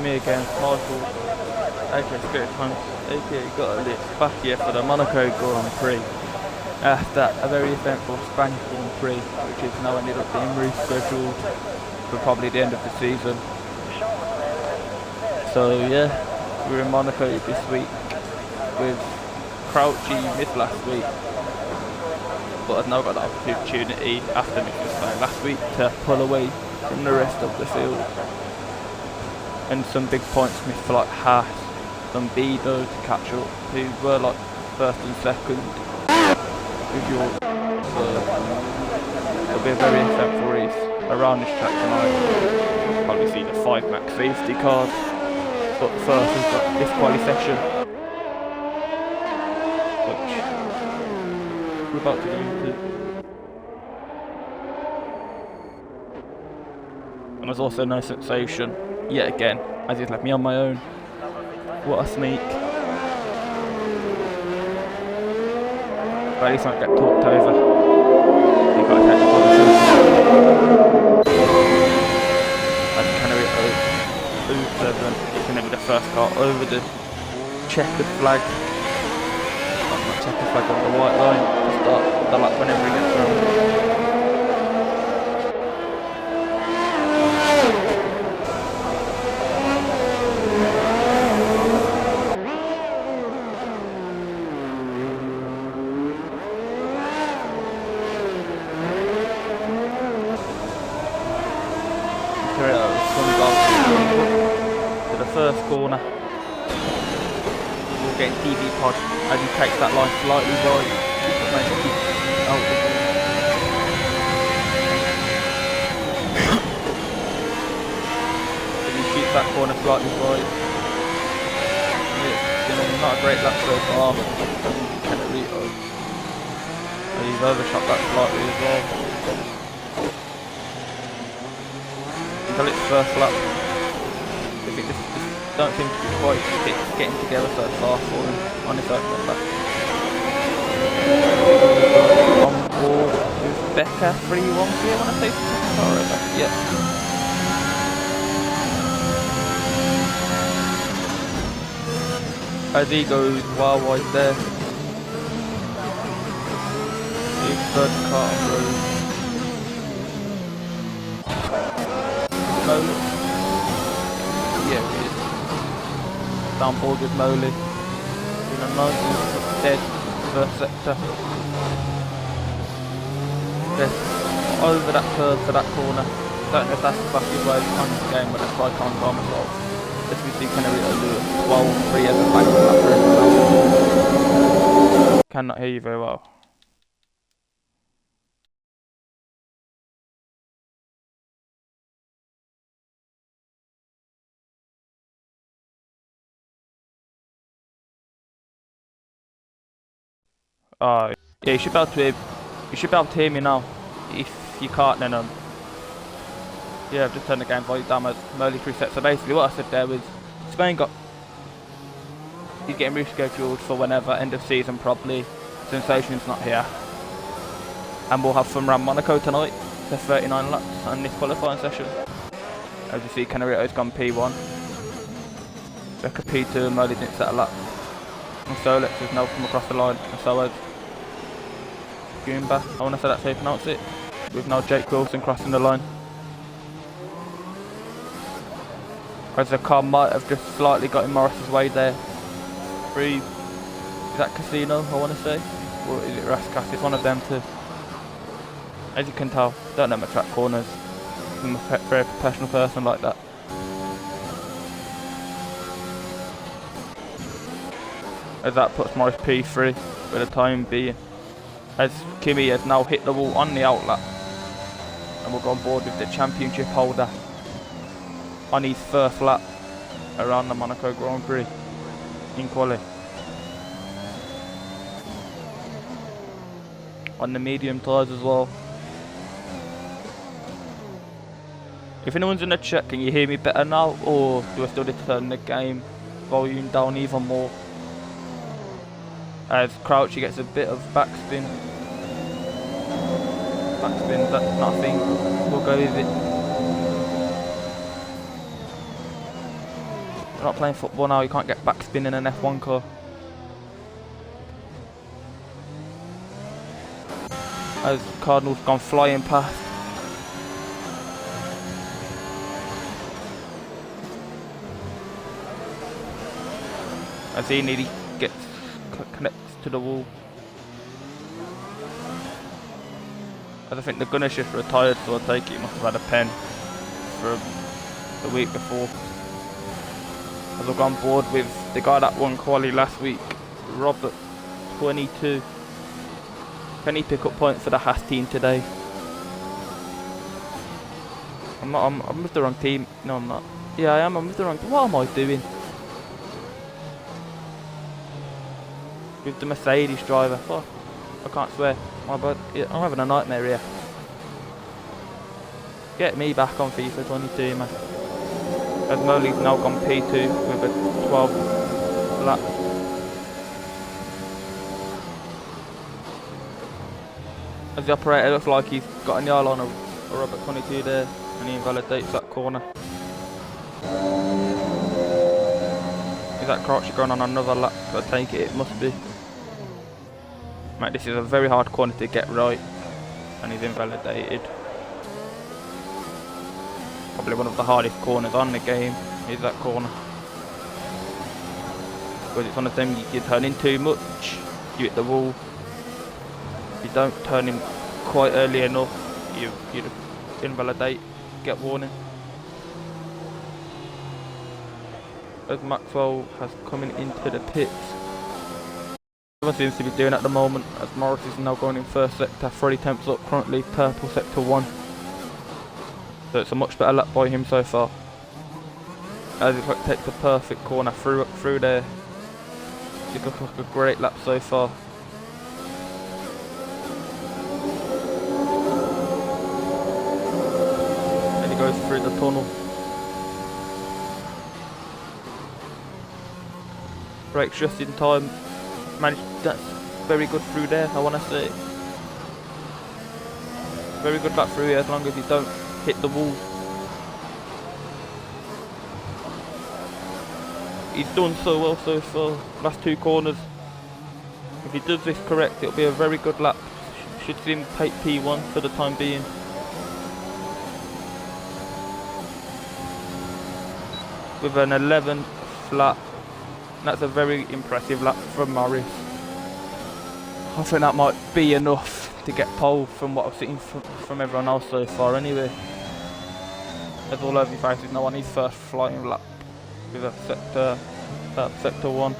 me again, Michael, aka Spirit Times, aka Got a List, back here for the Monaco Grand Prix. After a very eventful Spanish Grand Prix, which is now ended up being rescheduled for probably the end of the season. So yeah, we're in Monaco this week with Crouchy missed last week, but has now got the opportunity after missing Spain last week to pull away from the rest of the field. And some big points missed for like Haas, some Bido to catch up, who were like first and second with your. So it'll be a very eventful race around this track tonight. You'll probably see the 5 max safety cars, but first we've got this quali session, which we're about to go into. And there's also no sensation yet again, as he's left me on my own. What a sneak. But at least I don't get talked over. You've got to take the position. And Canary 07 is going to be the first car over the checkered flag. Not checkered flag, on the white line to start the lap whenever he gets around. To the first corner, we'll get TV pod as he takes that line slightly wide. Oh, as he shoots that corner slightly wide. It's not a great lap so far. He's overshot that slightly as well. Until its first lap. I think this don't seem to be quite getting together so far for him on his own lap. On board with Becca 3-1 here, I want to say something. Yeah. As he goes well wide there. Big third car on road. Moley. Yeah, it is. Down board with Moley. In a nice dead first sector. Yes, over that curve to that corner. Don't know if that's the fastest way on this game, but that's why I can't calm myself. As we see Canary do 12-3 as a back to that. Cannot hear you very well. Yeah, you should be able to hear me now. If you can't, then yeah, I've just turned the game volume down as Moley preset. So basically, what I said there was Spain he's getting rescheduled for whenever, end of season probably. Sensation's not here, and we'll have fun around Monaco tonight. The 39 laps on this qualifying session. As you see, Canarito's gone P1, Becca P2, and Moley didn't set a lap. And Solex has now come across the line, and so has Goomba, I want to say that's how you pronounce it, with now Jake Wilson crossing the line. As the car might have just slightly got in Morris's way there. Is that Casino, I want to say? Or is it Raskas? It's one of them two. As you can tell, don't know my track corners. I'm a very professional person like that. As that puts Morris P3 for the time being. As Kimi has now hit the wall on the outlap. And we'll go on board with the championship holder on his first lap around the Monaco Grand Prix in quali. On the medium tyres as well. If anyone's in the chat, can you hear me better now, or do I still need to turn the game volume down even more? As Crouchy gets a bit of backspin. Backspin, that's nothing. We'll go with it. We're not playing football now, you can't get backspin in an F1 car. As Cardinal's gone flying past. As he nearly connects to the wall. As I think the gunner's just retired, so I take it he must have had a pen from the week before. As I've gone board with the guy that won quali last week, Robert, 22. Can he pick up points for the Haas team today? I'm with the wrong team. No, I'm not. Yeah, I am. I'm with the wrong team. What am I doing? With the Mercedes driver. Fuck. I can't swear. My bad. Yeah, I'm having a nightmare here. Get me back on FIFA 22, man. As Molly's now gone P2 with a 12 lap. As the operator looks like he's got a yard on a Robert 22 there, and he invalidates that corner. Is that Crouchy going on another lap? I take it must be. Mate, this is a very hard corner to get right, and he's invalidated. Probably one of the hardest corners on the game is that corner. Because it's one of them you turn in too much, you hit the wall. If you don't turn in quite early enough, you invalidate, get warning. As Maxwell has coming into the pits. Everyone seems to be doing at the moment, as Morris is now going in first sector, 3 temps up, currently purple sector 1. So it's a much better lap by him so far. As he takes a perfect corner through there. It looks like a great lap so far. And he goes through the tunnel. Brakes just in time. Managed, that's very good through there, I want to say. Very good lap through here as long as you don't hit the wall. He's done so well so far. Last 2 corners. If he does this correct, it'll be a very good lap. Should see him take P1 for the time being. With an 11 lap. That's a very impressive lap from Morris. I think that might be enough to get pole from what I've seen from everyone else so far anyway. As all over your faces now on his first flying lap with a sector 1.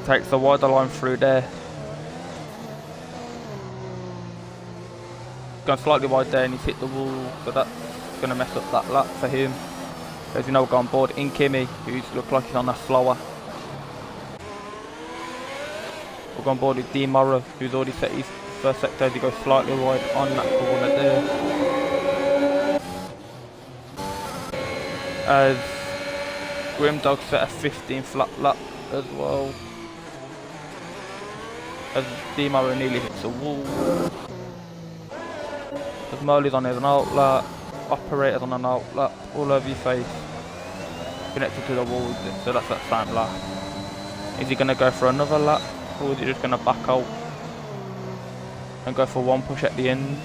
Takes the wider line through there. Gone slightly wide there and he's hit the wall, so that's going to mess up that lap for him. As you know, we've got on board in Kimi, who's looked like he's on a slower. We've got on board with D Morrow, who's already set his first sector as he goes slightly wide on that corner there. As Grimdog set a 15th lap as well. As D Morrow nearly hits a wall. As Merley's on his outlet. Operator's on an outlet, all over your face. Connected to the wall, so that's that same lap. Is he going to go for another lap, or is he just going to back out and go for 1 push at the end?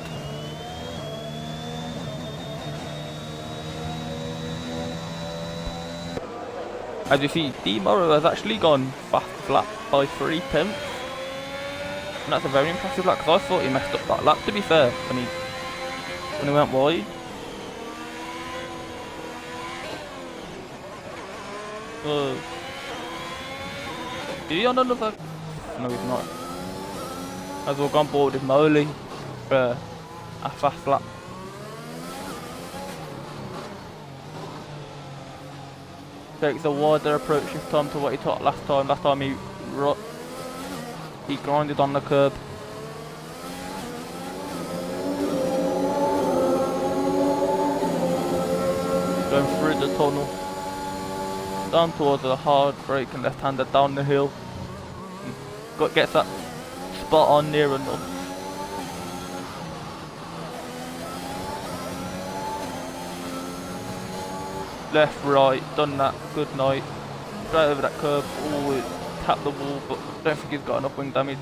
As you see, D Morrow has actually gone fast lap by 3 tenths. And that's a very impressive lap, because I thought he messed up that lap, to be fair, when he went wide. Is he on another? No, he's not. As we've gone board with Moley for a fast lap. Takes a wider approach this time to what he took last time. Last time he grinded on the curb. Going through the tunnel. Down towards the hard brake and left-hander down the hill. Gets that spot on near enough. Left, right, done that, good night. Straight over that curb, always tapped the wall, but I don't think he's got enough wing damage.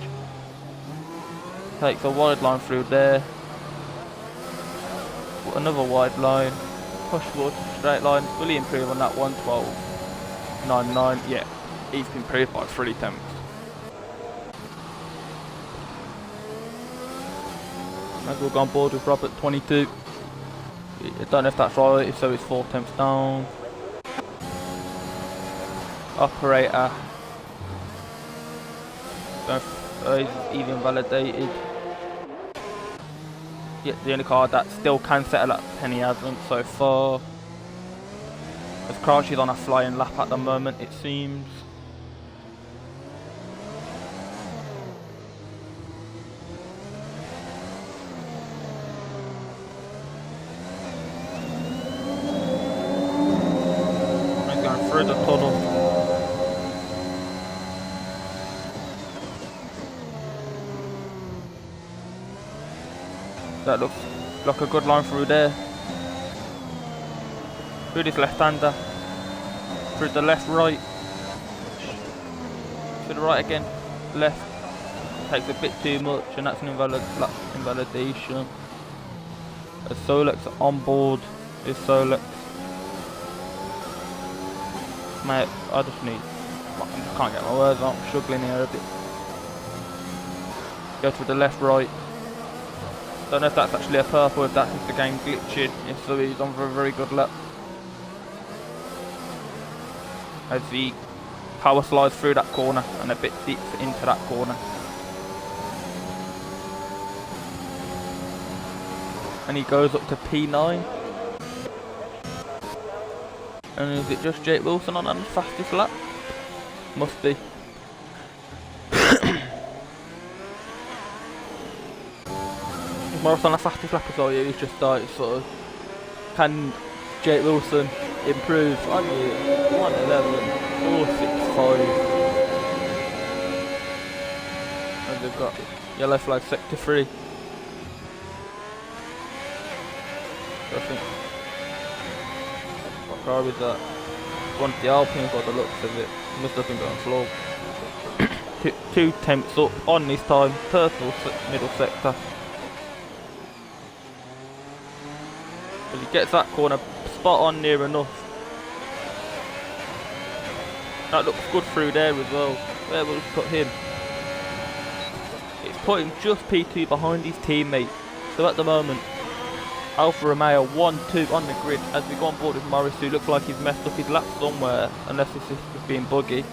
Takes a wide line through there. Another wide line. Push forward, straight line. Will he improve on that 112.99? Yeah, he's improved by 3 tenths. Maybe we'll go on board with Robert 22. I don't know if that's right, so it's 4 tenths down. Operator. He's even validated. Yeah, the only car that still can settle at Penny hasn't so far. As Crouch is on a flying lap at the moment, it seems. He's going through the tunnel. That looks like a good line through there. Through this left-hander. Through the left, right. To the right again. Left. Takes a bit too much, and that's an invalidation. A Solex on board is Solex. Mate, I just need. I can't get my words out. I'm struggling here a bit. Go to the left, right. Don't know if that's actually a purple, if that's just the game glitching. If so, he's on for a very good lap. As he power slides through that corner and a bit deep into that corner. And he goes up to P9. And is it just Jake Wilson on the fastest lap? Must be. Morris on the fastest lap as well, yeah, he's just started sort of. Can Jake Wilson improve on you? 1:11.465. And they've got yellow flag sector 3. I think. What car is that? One of the Alpines by the looks of it. Must have been going slow. two tenths up on this time. Purple middle sector. But he gets that corner spot on near enough. That looks good through there as well. Where will it put him? It's putting just P2 behind his teammate. So at the moment, Alfa Romeo 1-2 on the grid as we go on board with Morris, who looks like he's messed up his lap somewhere, unless this is just being buggy.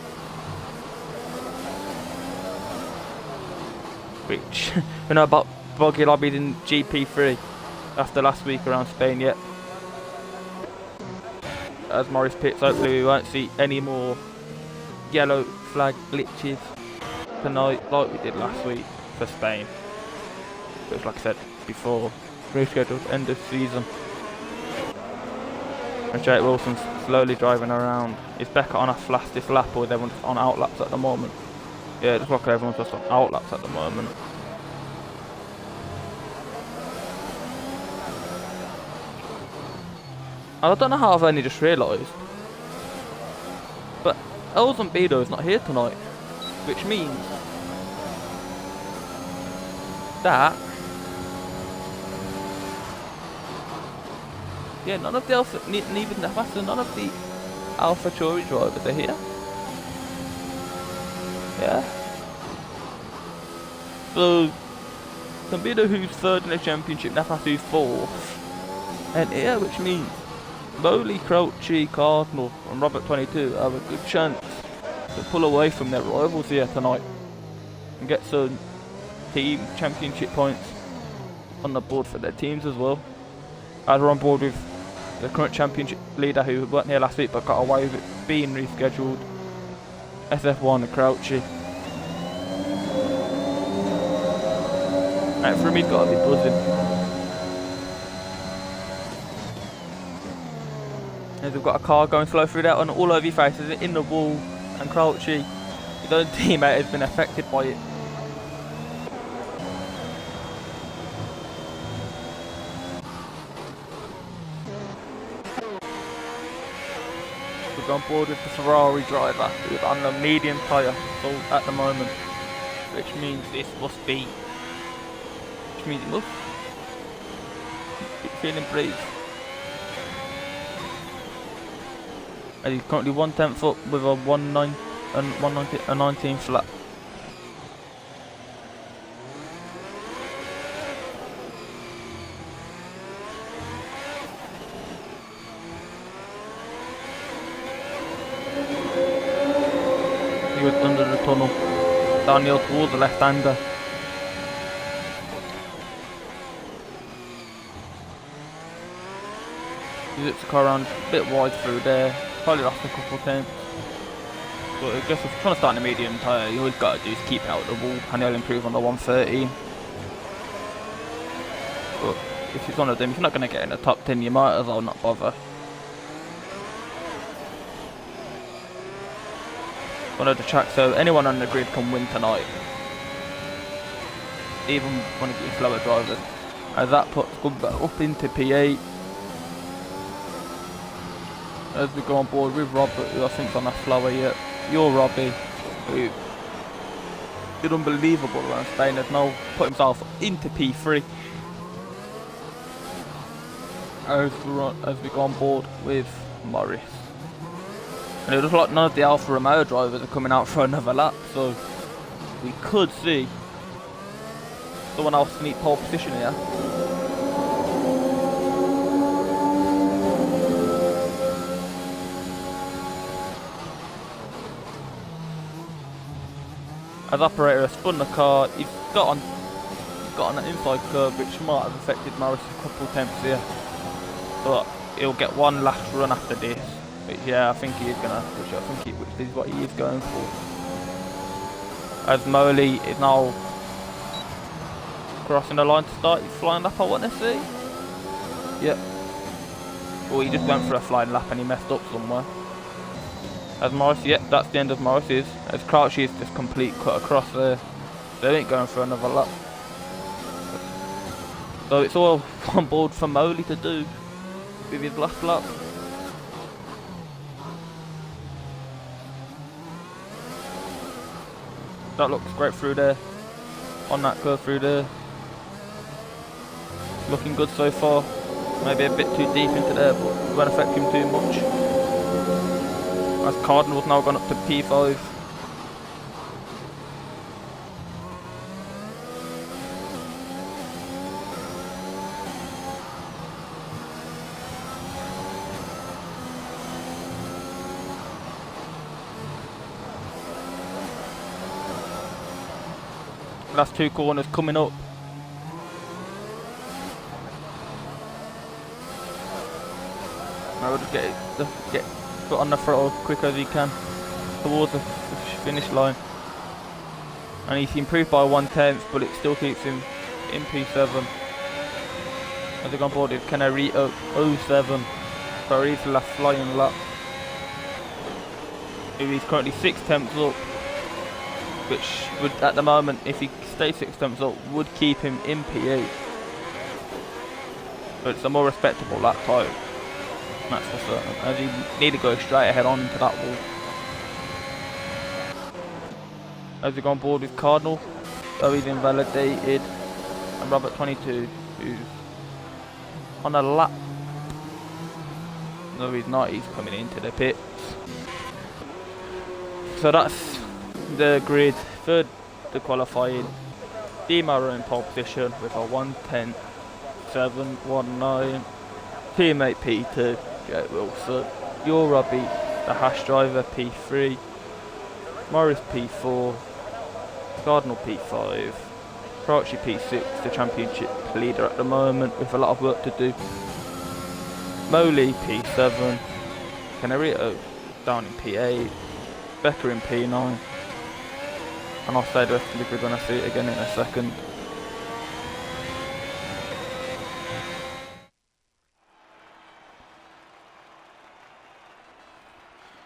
Which, we know about buggy lobbies in GP3 after last week around Spain yet. As Morris pits, hopefully we won't see any more yellow flag glitches tonight like we did last week for Spain. Which, like I said before, rescheduled end of season. And Jake Wilson's slowly driving around. Is Becker on a fastest lap, or is everyone just on outlaps at the moment? Yeah, it looks like everyone's just on outlaps at the moment. And I don't know how I've only just realised, but Els and Bido is not here tonight, which means that yeah, none of the Alpha, neither none of the Alpha Tauri drivers are here. Yeah. So Bido, who's third in the championship, Nafas who's fourth, and here, which means Bowley, Crouchy, Cardinal and Robert 22 have a good chance to pull away from their rivals here tonight and get some team championship points on the board for their teams as well. As we're on board with the current championship leader who weren't here last week but got away with it being rescheduled, SF1 and Crouchy. Right, for him he's got to be buzzing. As we've got a car going slow through that, and all over your faces in the wall, and Crouchy, his own teammate, has been affected by it. we've gone board with the Ferrari driver who's on the medium tyre at the moment, which means this must be, which means it must be feeling breeze. And he's currently 1/10 up with a 19 flat. He was under the tunnel, downhill towards the left-hander. He zips the car around a bit wide through there, probably lost a couple of times. But I guess if you're trying to start in a medium tyre, you always got to do is keep it out of the wall and he'll improve on the 130. But if it's one of them, if you're not going to get in the top 10, you might as well not bother. One of the tracks, so anyone on the grid can win tonight, even one of your slower drivers, as that puts Gumba up into P8 as we go on board with Robert, who I think's on a slower yet. You're Robbie, who did unbelievable around Spain, has now put himself into P3 as we go on board with Morris. And it looks like none of the Alfa Romeo drivers are coming out for another lap, so we could see someone else sneak pole position here. As operator has spun the car, he's got on an inside curve which might have affected Morris a couple attempts here, but he'll get one last run after this. Which, yeah, I think he is gonna push it. Which is what he is going for. As Moley is now crossing the line to start his flying lap, I want to see. Yep. Well, he just went for a flying lap and he messed up somewhere. As Morris, yep, that's the end of Morris's. As Crouchy is just complete cut across there. They ain't going for another lap. So it's all on board for Moley to do with his last lap. That looks great through there, on that curve through there. Looking good so far. Maybe a bit too deep into there, but it won't affect him too much. As Cardinal's now gone up to P5. Last two corners coming up. Now we'll just get foot on the throttle quick as he can towards the finish line. And he's improved by 1/10, but it still keeps him in P7. As they go on board with Canarito 07 for his last flying lap. He's currently 6 temps up, which would, at the moment, if he stays 6 temps up, would keep him in P8. But it's a more respectable lap time, that's for certain, as he need to go straight ahead on into that wall. As we go on board with Cardinal, so he's invalidated, and Robert 22, who's on a lap. No, he's not, he's coming into the pits. So that's the grid. Third, the qualifying. Demaro in pole position with a 1:10.719. Teammate P2, Jake Wilson. Your Robbie, the Hash driver, P3. Morris P4. Cardinal P5. Crouchy P6, the championship leader at the moment, with a lot of work to do. Moley P7. Canarito down in P8. Becker in P9. And I'll say the rest of the grid when I see it again in a second.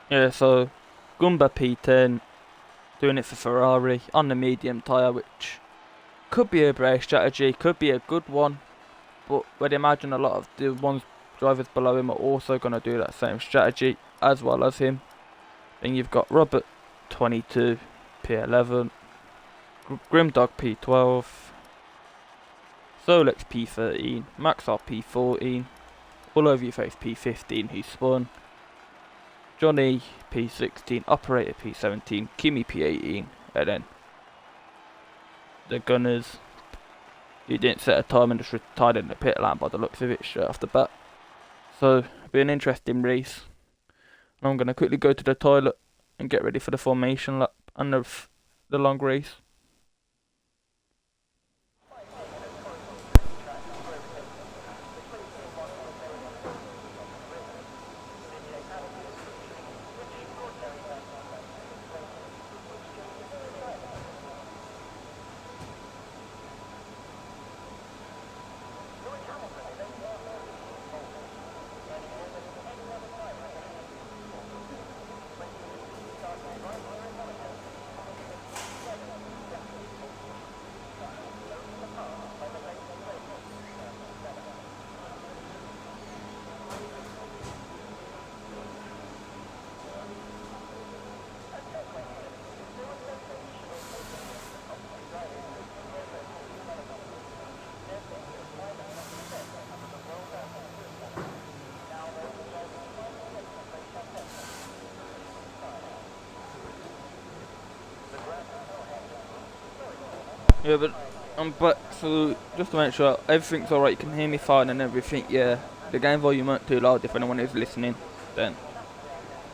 Yeah, so Gumba P10, doing it for Ferrari on the medium tyre, which could be a brave strategy, could be a good one, but we'd imagine a lot of the ones drivers below him are also going to do that same strategy as well as him. Then you've got Robert 22 P11, Grimdog P12, Solex P13, Maxar P14, All Over Your Face P15 who spun, Johnny P16, Operator P17, Kimmy P18, and then the Gunners, who didn't set a time and just retired in the pit lane by the looks of it straight off the bat. So, it'll be an interesting race. And I'm going to quickly go to the toilet and get ready for the formation lap and the long race. Yeah, but I'm back, so just to make sure everything's alright, you can hear me fine and everything, yeah. The game volume weren't too loud if anyone is listening then.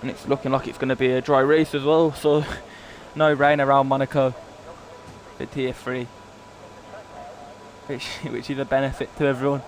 And it's looking like it's going to be a dry race as well, so no rain around Monaco for Tier 3. Which is a benefit to everyone.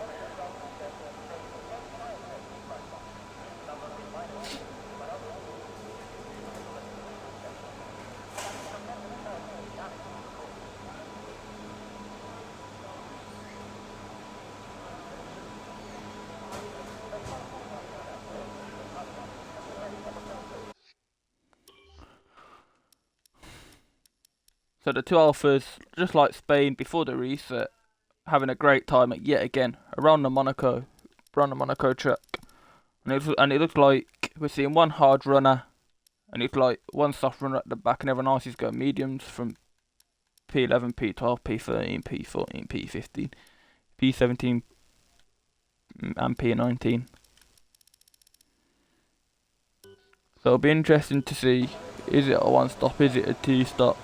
So the two alphas, just like Spain before the reset, having a great time yet again around the Monaco track, and it looks like we're seeing one hard runner, and it's like one soft runner at the back, and everyone else is going mediums from P11, P12, P13, P14, P15, P17, and P19. So it'll be interesting to see, is it a one stop, is it a two stop?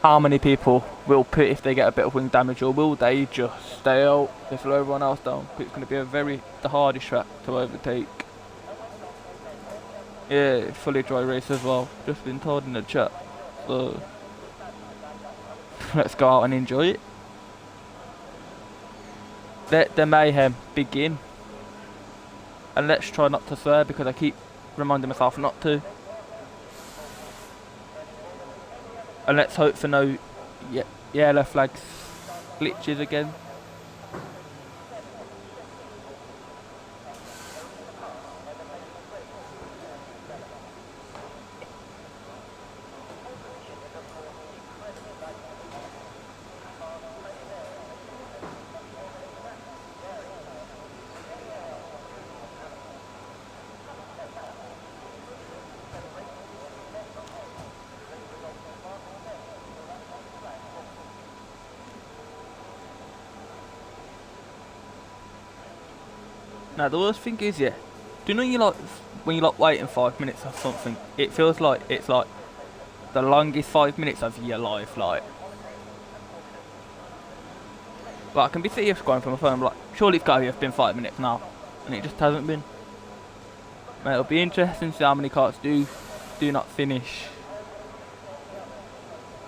How many people will pit if they get a bit of wing damage, or will they just stay out to slow everyone else down? It's going to be the hardest track to overtake. Yeah, fully dry race as well, just been told in the chat. So let's go out and enjoy it. Let the mayhem begin. And let's try not to swear, because I keep reminding myself not to. And let's hope for no yellow flags glitches again. Now the worst thing is, yeah, do you know when you're like waiting 5 minutes or something, it feels like it's like the longest 5 minutes of your life, like I can be sitting here scrolling from my phone, I'm like, surely it's gotta have been 5 minutes now, and it just hasn't been. Mate, it'll be interesting to see how many cars do not finish.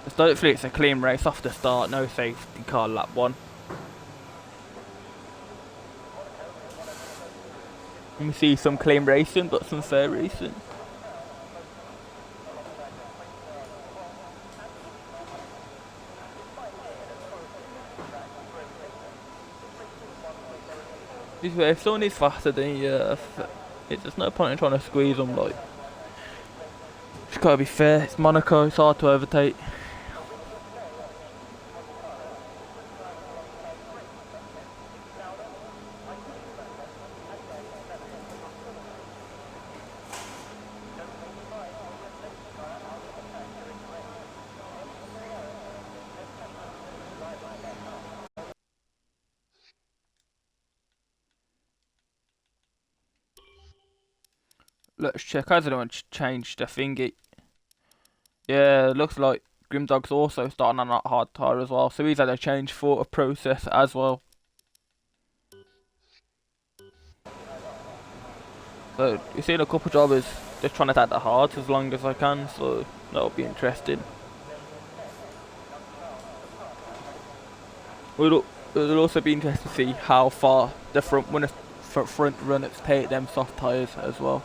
Just hopefully it's a clean race off the start, no safety car lap 1. Let me see some clean racing, but some fair racing. This way, if someone is faster than you, it's just no point in trying to squeeze them. Like, it's gotta be fair. It's Monaco. It's hard to overtake. Let's check. Has anyone changed the thingy? Yeah, looks like Grimdog's also starting on that hard tyre as well, so he's had a change for a process as well. So you've seen a couple of drivers just trying to take the hards as long as I can, so that'll be interesting. It'll also be interesting to see how far the front runners take them soft tyres as well.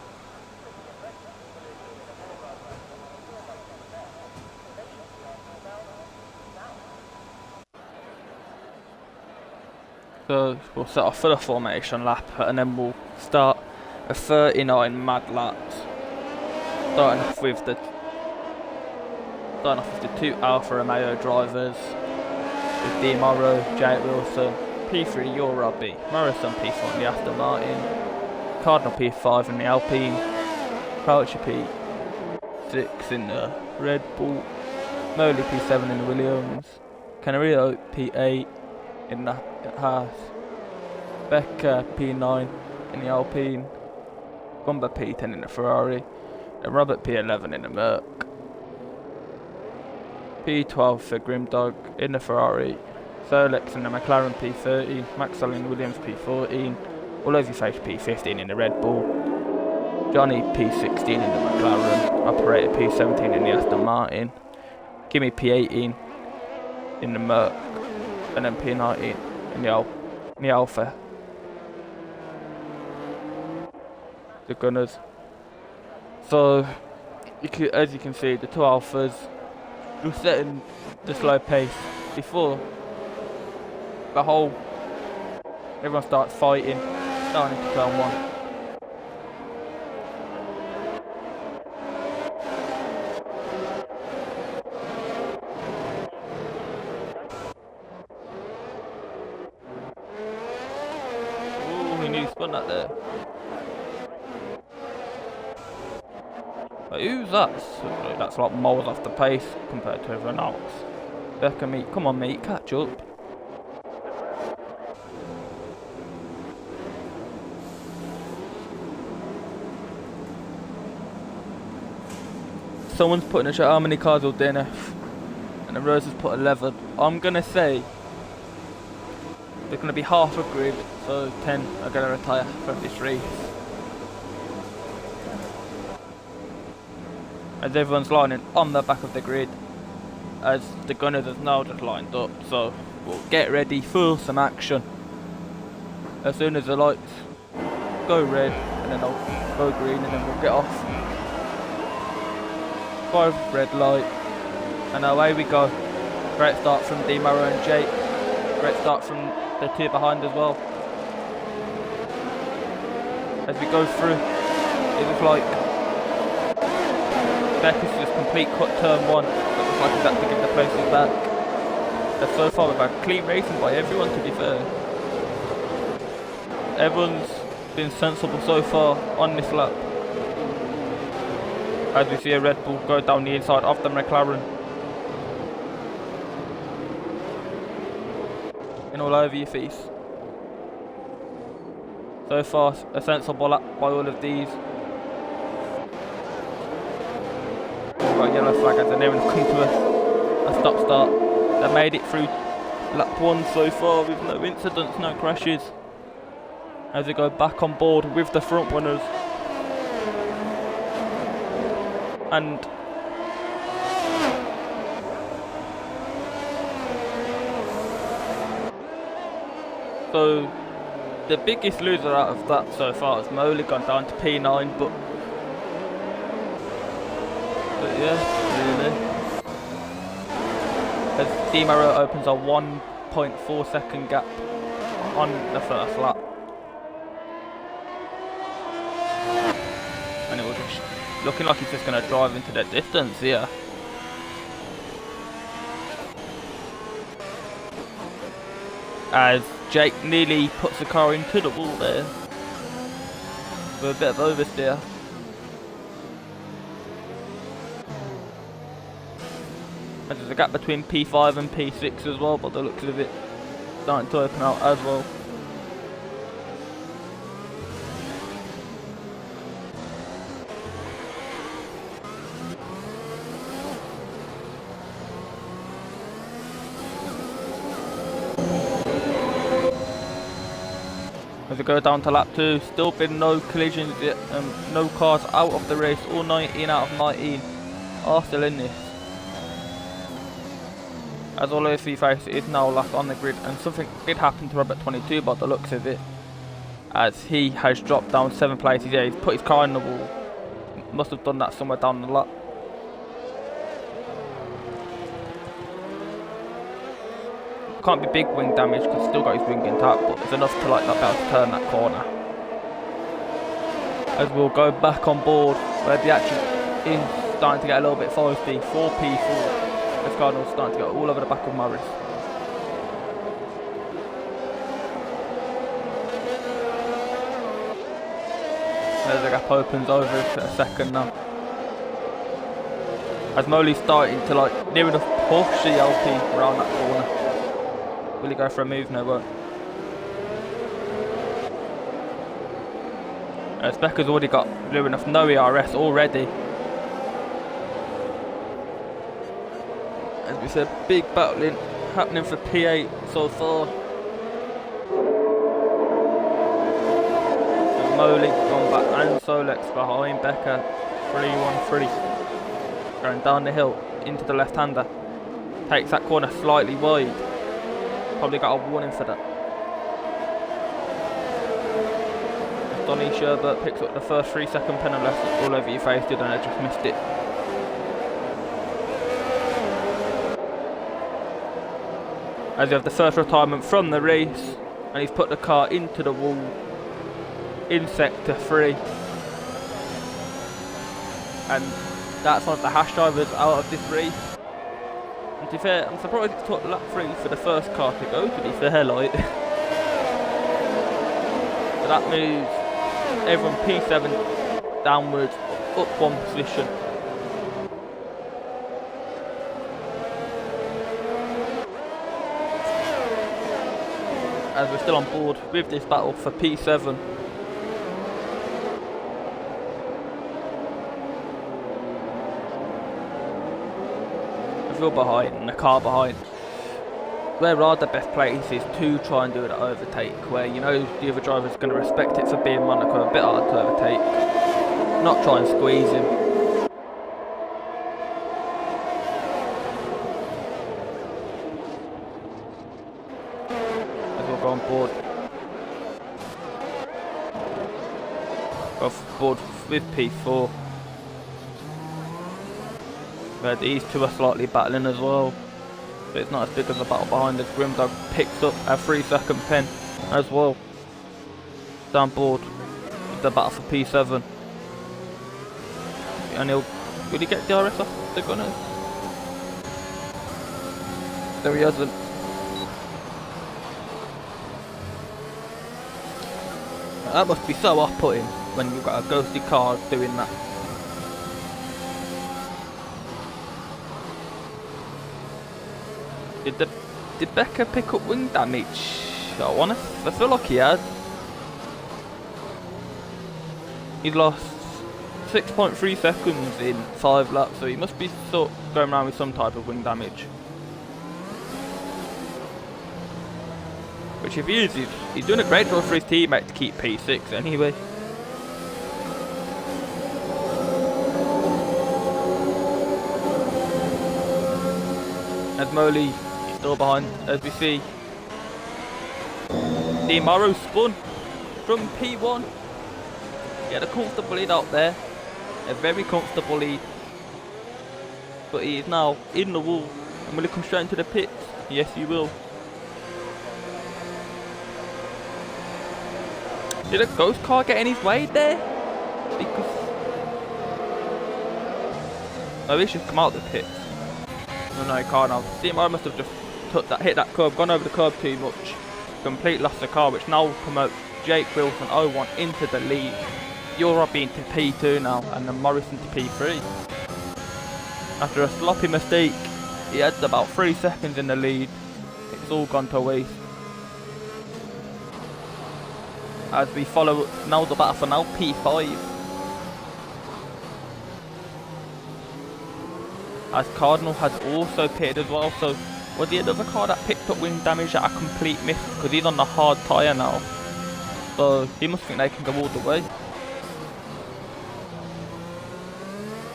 So we'll set off for the formation lap and then we'll start a 39 mad laps. Starting off with the 2 Alfa Romeo drivers with D Morrow, Jake Wilson, P3 your Robbie, Morrison P4 in the Aston Martin, Cardinal P5 in the Alpine, Croucher P6 in the Red Bull, Moley P7 in the Williams, Canario P8 in the Haas, Becker P9 in the Alpine, Gumba P10 in the Ferrari, and Robert P11 in the Merc. P12 for Grimdog in the Ferrari, Solex in the McLaren P30, Maxwell in the Williams P14, All Over Your Face P15 in the Red Bull, Johnny P16 in the McLaren, Operator P17 in the Aston Martin, Kimmy P18 in the Merc, and then P19 in the Alpha. The Gunners. So, as you can see, the 2 Alphas just setting the slow pace before everyone starts fighting, starting into turn 1. Ooh, he nearly spun that there. But who's that? That's like miles off the pace compared to everyone else. Becker, mate, come on, mate, catch up. Someone's putting a shot how many cars will DNF, and the Rose has put 11. I'm gonna say there's gonna be half a grid, so 10 are gonna retire from this race. As everyone's lining on the back of the grid, as the Gunners have now just lined up, so we'll get ready for some action. As soon as the lights go red, and then they'll go green, and then we'll get off. 5 red light, and away we go. Great start from D Morrow and Jake. Great start from the 2 behind as well. As we go through, it looks like Becker's just complete cut turn 1. It looks like he's had to give the places back. And so far we've had clean racing by everyone, to be fair. Everyone's been sensible so far on this lap. As we see a Red Bull go down the inside of the McLaren. And all over your face. So far, a sensible lap by all of these. We've got a yellow flag as they're nearing to come to a stop start. They've made it through lap 1 so far with no incidents, no crashes. As they go back on board with the front runners. And so the biggest loser out of that so far has Moley gone down to P9, but yeah, really. As D Morrow opens a 1.4 second gap on the first lap. And it will just looking like he's just going to drive into the distance here. As Jake nearly puts the car into the wall there. With a bit of oversteer. And there's a gap between P5 and P6 as well, but the looks of it starting to open out as well. As we go down to lap 2, still been no collisions yet, no cars out of the race. All 19 out of 19 are still in this. As all OC face is now last on the grid, and something did happen to Robert 22 by the looks of it, as he has dropped down 7 places. Yeah, he's put his car in the wall. Must have done that somewhere down the lap. Can't be big wing damage because he's still got his wing intact, but it's enough to like not be able to turn that corner. As we'll go back on board where the action is starting to get a little bit feisty. 4P4. This Cardinal's starting to go all over the back of Morris. As the gap opens over for a second now. As Moley's starting to like near enough push the LP around that corner. Will he go for a move? No, won't. As Becker's already got near enough no ERS already. As we said, big battling happening for P8 so far. Moley gone back and Solex behind Becker. 3-1-3. Going down the hill into the left-hander. Takes that corner slightly wide. Probably got a warning for that. Donny Sherbert picks up the first 3-second penalty all over your face, did, and I just missed it. As you have the first retirement from the race, and he's put the car into the wall in sector 3. And that's one of the hash drivers out of this race. And to be fair, I'm surprised it took lap 3 for the first car to go, to be fair, like. So that moves everyone P7 downwards, up 1 position. As we're still on board with this battle for P7. We're behind and the car behind. Where are the best places to try and do an overtake, where you know the other driver's going to respect it for being Monaco, a bit hard to overtake, not try and squeeze him. As we'll go on board. Go off board with P4. Where these two are slightly battling as well. But it's not as big as a battle behind us. Grimdog picks up a 3-second pen as well. Down board with the battle for P7. And will he get DRS off the gunners? No, he hasn't. That must be so off-putting when you've got a ghosty car doing that. Did Becker pick up wing damage? I feel like he had. He lost 6.3 seconds in 5 laps, so he must be going around with some type of wing damage. Which if he is, he's doing a great job for his teammate to keep P6 anyway. As Moley still behind, as we see. Di Mauro spun from P1. He had a comfortable lead out there. A very comfortable lead. But he is now in the wall. And will he come straight into the pits? Yes, he will. Did a ghost car get in his way there? Because... oh, he should come out of the pits. No, he can't now. Di Mauro must have just hit that curb, gone over the curb too much. Complete lost the car, which now promotes Jake Wilson 01 into the lead. Europe into P2 now, and then Morrison to P3. After a sloppy mistake, he had about 3 seconds in the lead. It's all gone to waste. As we follow now the battle for now P5. As Cardinal has also pitted as well, so was he another car that picked up wing damage at a complete miss, because he's on the hard tyre now. So he must think they can go all the way.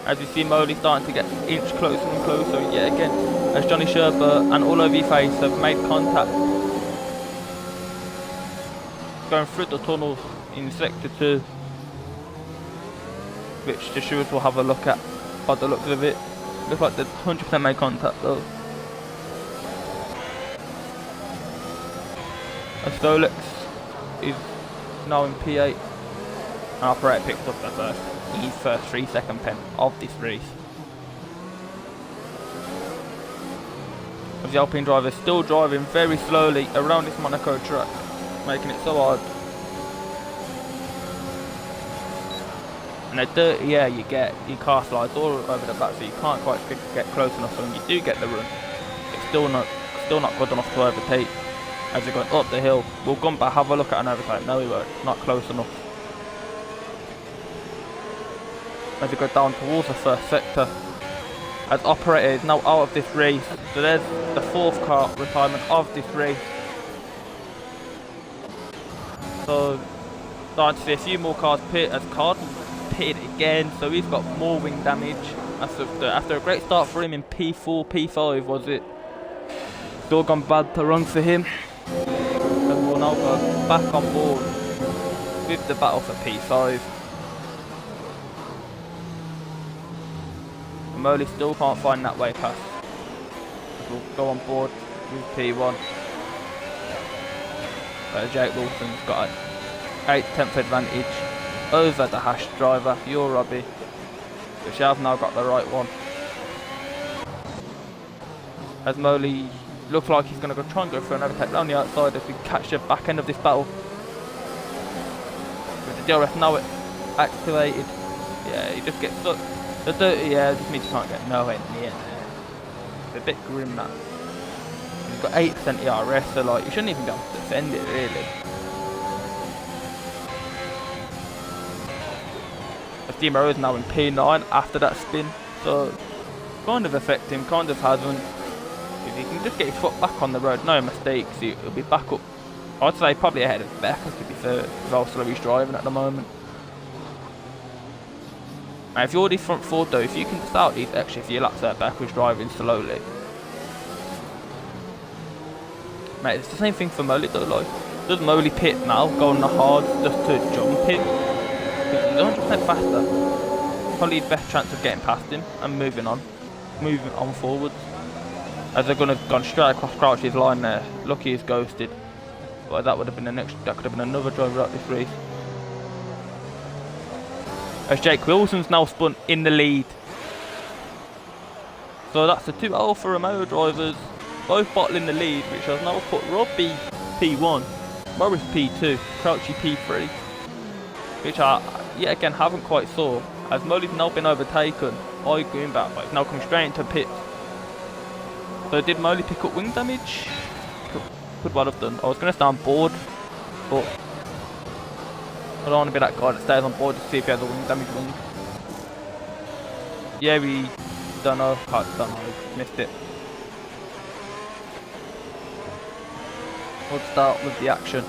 As you see, Molly starting to get inch closer and closer yet again, as Johnny Sherbert and all over your face have made contact. Going through the tunnels in sector 2, which the stewards will have a look at by the looks of it. Looks like they've 100% made contact though. As Solex is now in P8, and operator picks up his first 3-second pen of this race. As the Alpine driver is still driving very slowly around this Monaco track, making it so hard. And the dirty air you get, your car slides all over the back, so you can't quite get close enough. And you do get the run, it's still not good enough to overtake. As you're going up the hill, will Gumba have a look at an overtake? No, he won't. Not close enough. As you go down towards the first sector, as operator is now out of this race. So there's the 4th car retirement of this race. So starting to see a few more cars pit, as Carden pitted again, so he's got more wing damage. After a great start for him in P4, P5 was it? It's all gone bad to run for him. And we'll now go back on board with the battle for P5. Molly still can't find that way past. We'll go on board with P1. Jake Wilson's got an 8/10 advantage over the Hash driver, your Robbie, which have now got the right one. As Molly looks like he's going to try and go for an overtake down the outside as we catch the back end of this battle. With the DRS now activated. Yeah, he just gets stuck. The dirty air just means you can't get nowhere near there. It's a bit grim that. He's got 8% ERS, so like you shouldn't even be able to defend it really. The Team Arrow is now in P9 after that spin, so kind of affect him, kind of hasn't. If he can just get his foot back on the road, no mistakes, he'll be back up. I'd say probably ahead of Becker to be fair, with how slow he's driving at the moment. Now if you're the front 4 though, if you can start these extra few laps there, Becker's driving slowly. Mate, it's the same thing for Molly though, like, does Molly pit now, go on the hard just to jump him? He's 100% faster. Probably the best chance of getting past him and moving on forwards. As they're gone straight across Crouch's line there. Lucky he's ghosted. Well, that could have been another driver out this race. As Jake Wilson's now spun in the lead. So that's the 2 Alfa Romeo drivers, both bottling the lead, which has now put Robbie P1, Morris P2, Crouchy P3, which I yet again haven't quite saw, as Molly's now been overtaken by Goomba, but he's now come straight into pit. So did Molly pick up wing damage? Could well have done. I was going to stay on board, but I don't want to be that guy that stays on board to see if he has a wing damage wing. Yeah, we don't know, missed it. We'll start with the action.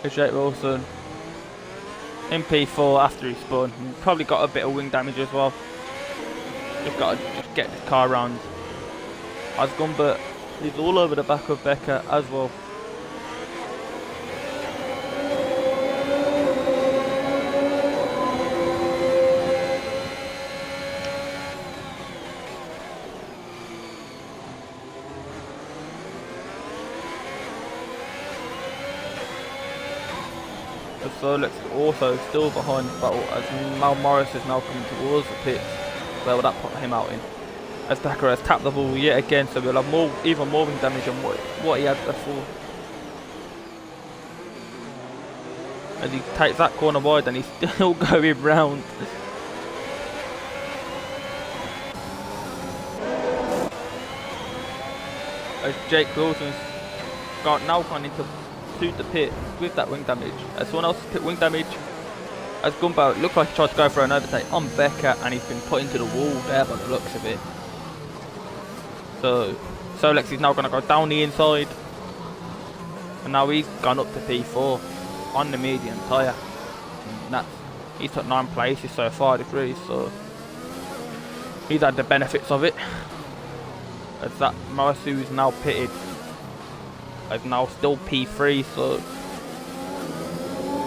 Jake Wilson in P4 after he spun. Probably got a bit of wing damage as well. Just got to get this car around. As Gumbert is all over the back of Becker as well. So let's also still behind the battle as Mal Morris is now coming towards the pits. Where will that put him out in? As Becker has tapped the ball yet again, so we'll have even more wing damage than what he had before. As he takes that corner wide and he's still going round. As Jake Wilson's now gone into the pit with that wing damage. As someone else pit wing damage, as Gumbau looked like he tried to go for an overtake on Becker and he's been put into the wall there by the looks of it. So Solex is now going to go down the inside. And now he's gone up to P4 on the medium tyre. He's took 9 places so far this race, so he's had the benefits of it. As that Marasu is now pitted, is now still P3, so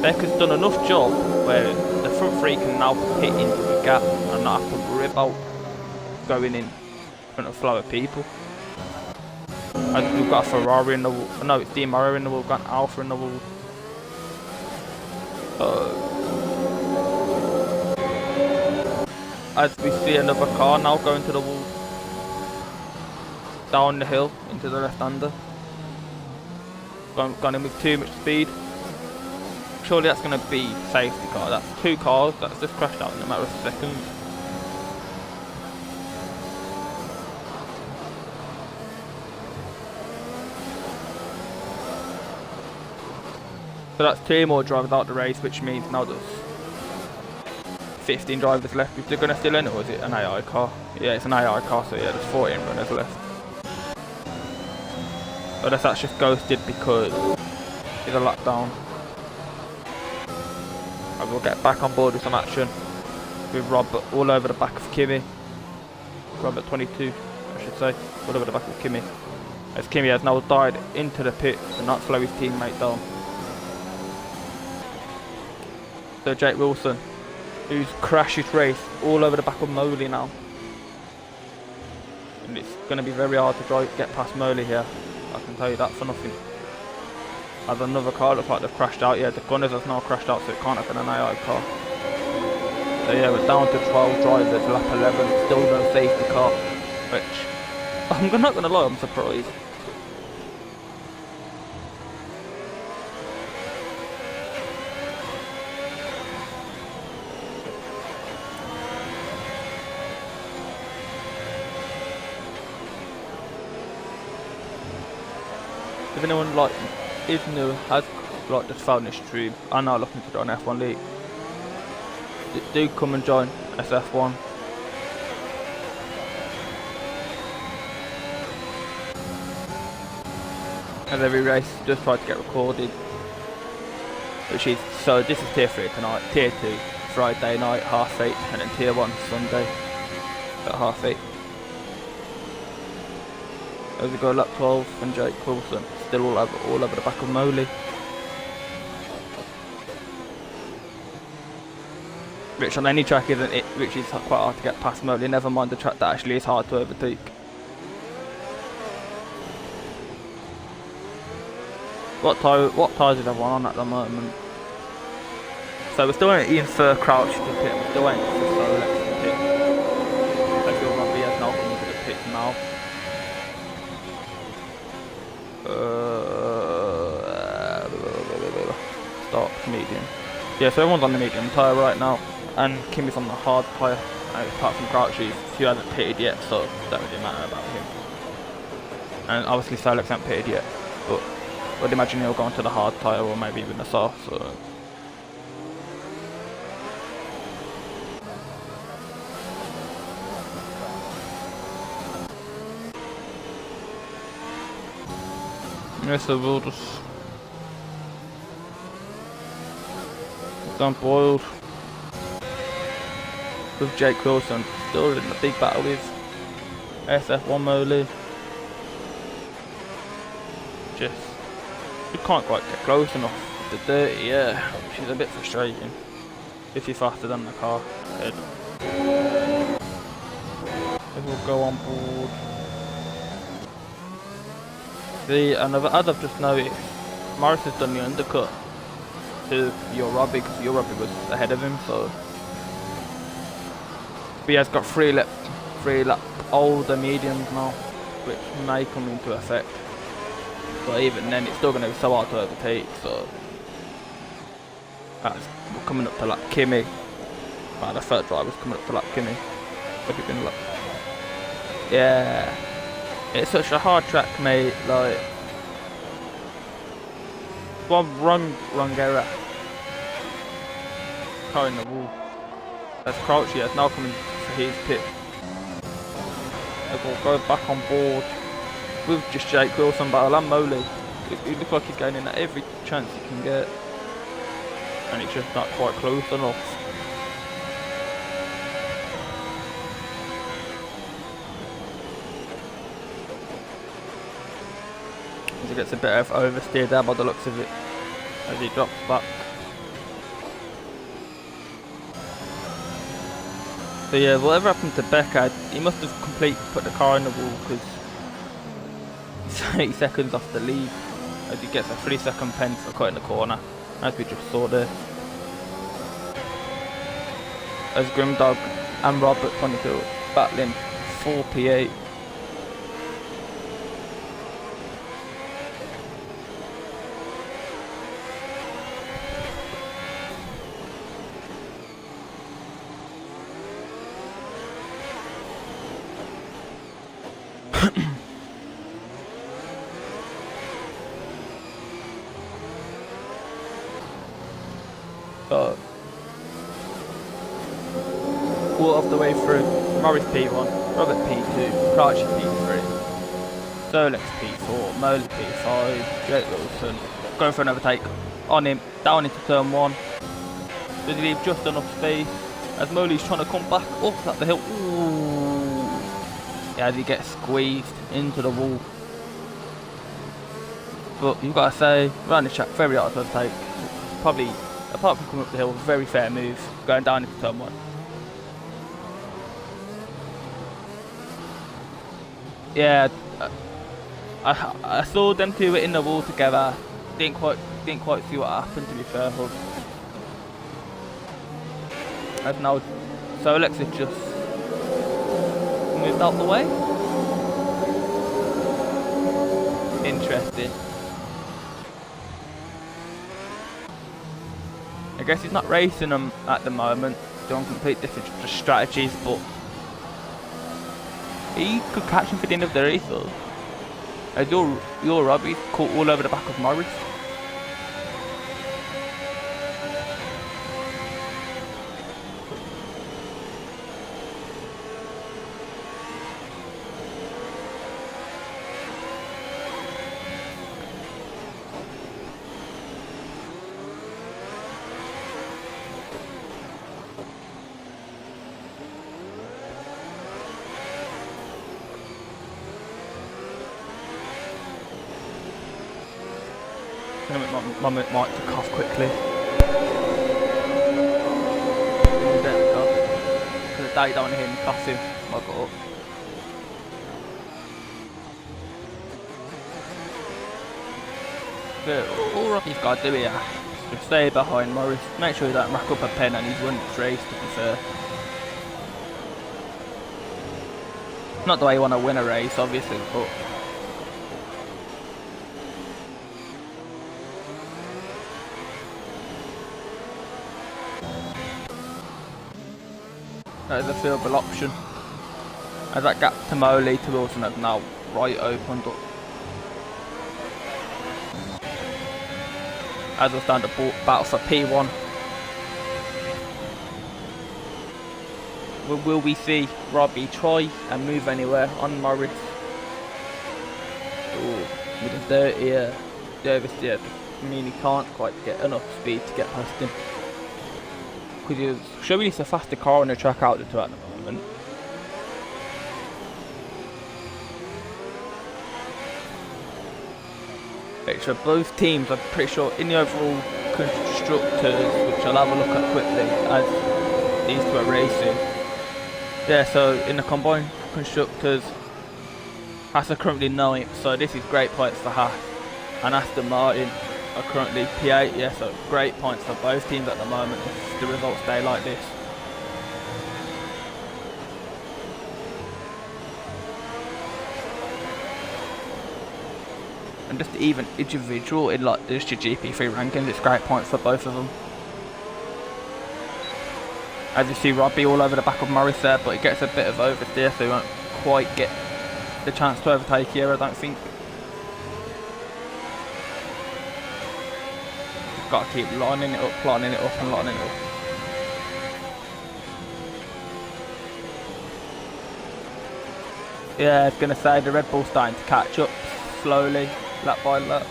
Becker's done enough job where the front three can now pit into the gap and not have to worry about going in front of a flow of people. As we've got a Ferrari in the wall, no, it's Di Maria in the wall, we've got an Alfa in the wall. As we see another car now going to the wall, down the hill into the left-hander. Gone in with too much speed. Surely that's going to be safety car. That's 2 cars that's just crashed out in a matter of seconds. So that's 2 more drivers out the race, which means now there's 15 drivers left. If they're going to still in, or is it an AI car? Yeah, it's an AI car, so yeah, there's 14 runners left. But that's just ghosted because it's a lockdown. And we'll get back on board with some action with Rob all over the back of Kimi. Rob at 22, I should say, all over the back of Kimi. As Kimi has now died into the pit to not slow his teammate down. So Jake Wilson, who's crashed his race all over the back of Moley now. And it's going to be very hard to get past Moley here, I can tell you that for nothing. As another car looks like they've crashed out. Yeah, the Gunners have now crashed out, so it can't have been an AI car. So yeah, we're down to 12 drivers, lap 11, still no safety car, which I'm not going to lie, I'm surprised. If anyone is new, has just found this stream, and now looking to join F1 League, do come and join SF1. As every race, just try to get recorded. So this is tier 3 tonight, tier 2 Friday night, 8:30, and then tier 1 Sunday at 8:30. As we go lap 12, and Jake Wilson still all over the back of Moley. Which on any track isn't it, which is quite hard to get past Moley, never mind the track that actually is hard to overtake. What tyres is everyone on at the moment? So we're still waiting for Crouch to pit, we're still waiting for Solex to pit. I feel Robbie has now come to the pit now. Start medium. Yeah, so everyone's on the medium tyre right now, and Kimi's on the hard tyre. Apart from Crouchy, he hasn't pitted yet, so it doesn't really matter about him. And obviously Solex hasn't pitted yet, but I'd imagine he'll go onto the hard tyre or maybe even the soft. So yeah, so we'll just done boiled with Jake Wilson, still in a big battle with SF1 Moley. Just you can't quite get close enough to dirty, yeah, which is a bit frustrating if you're faster than the car ahead. We'll go on board. As I've just noticed, Morris has done the undercut to your Robbie because your Robbie was ahead of him, so but he has got 3 lap older mediums now, which may come into effect. But even then, it's still going to be so hard to overtake. So we're coming up to lap Kimi. Well, the third driver's coming up to lap Kimi. Yeah, it's such a hard track, mate. Like one wrong error. Car in the wall. That's Crouchy. That's now coming to his pit. We'll go back on board with just Jake Wilson battle and Moley. It looks like he's going in at every chance he can get, and it's just not quite close enough. He gets a bit of oversteer there by the looks of it as he drops back. So yeah, whatever happened to Becker, he must have completely put the car in the wall because he's 30 seconds off the lead as he gets a 3-second pen for cutting the corner, as we just saw there. As Grimdog and Robert Ponyfield battling 4 P8. So, quarter of the way through, Morris P1, Robert P2, Crutchy P3, Solex P4, Moly P5, Jake Wilson going for an overtake on him, down into turn 1. Does he leave just enough space as Moly's trying to come back up at the hill? Ooh. Yeah, as he gets squeezed into the wall. But you've got to say, around the track, very hard to overtake. Probably, apart from coming up the hill, very fair move, going down into turn 1. Yeah, I saw them two in the wall together. Didn't quite see what happened, to be fair. As now, Solex has just moved out the way. Interesting. I guess he's not racing them at the moment, doing complete different strategies, but he could catch him for the end of the race though. As your Robbie's caught all over the back of Morris. I'm going to get my mic to cough quickly. There we go. Because I don't want to hear me coughing. I got up. But all Rocky's got to do here is just stay behind Morris. Make sure he don't rack up a pen and he's won this race, to be fair. Not the way you want to win a race, obviously, but that is a fieldable option. As that gap to Moly to Wilson has now right opened up. As we stand a battle for P1. Will we see Robbie try and move anywhere on Morris? Ooh, with a dirty oversteer. I mean, he can't quite get enough speed to get past him. Because he's showing he's a faster car on the track out the two at the moment. So both teams, I'm pretty sure, in the overall constructors, which I'll have a look at quickly as these two are racing. Yeah, so in the combined constructors, Haas are currently 9th, so this is great points for Haas. And Aston Martin are currently P8, yeah, so great points for both teams at the moment if the results stay like this. And just even individual in like just your GP3 rankings, it's great points for both of them. As you see Robbie all over the back of Morris there, but he gets a bit of oversteer, so he won't quite get the chance to overtake here, I don't think. Got to keep lining it up and lining it up. Yeah, I was going to say the Red Bull's starting to catch up slowly, lap by lap.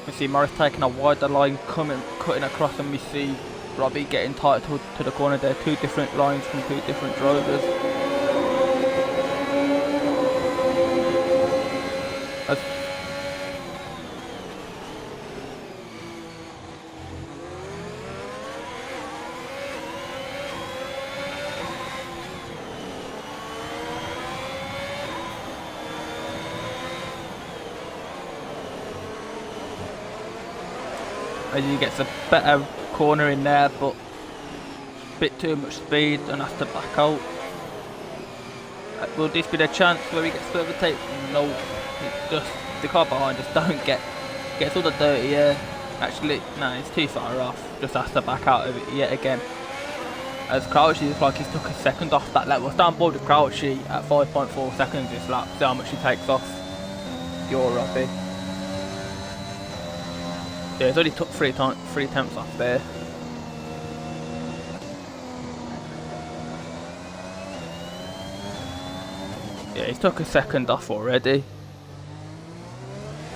We see Morris taking a wider line, cutting across, and we see Robbie getting tight to the corner there. Two different lines from two different drivers. As he gets a better corner in there, but a bit too much speed and has to back out. Will this be the chance where he gets further tape? No, it just the car behind just don't gets all the dirty air. Actually, no, it's too far off. Just has to back out of it yet again. As Crouchy looks like he's took a second off that level. Down board with Crouchy at 5.4 seconds this lap. See how much he takes off. You're Robbie. Yeah, he's only took three tenths off there. Yeah, he's took a second off already.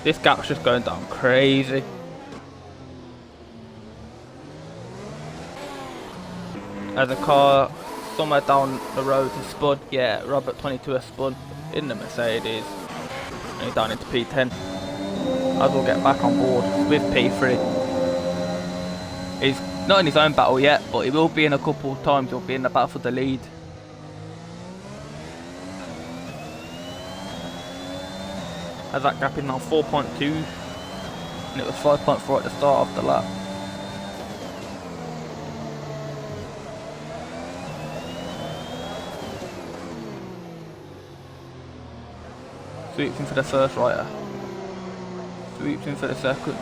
This gap's just going down crazy. As a car somewhere down the road has spun. Yeah, Robert 22 has spun in the Mercedes. And he's down into P10. As we'll get back on board with P3. He's not in his own battle yet, but he will be in a couple of times. He'll be in the battle for the lead. As that gap is now 4.2, and it was 5.4 at the start of the lap. Sweeps in for the first rider. Sweeps in for the second.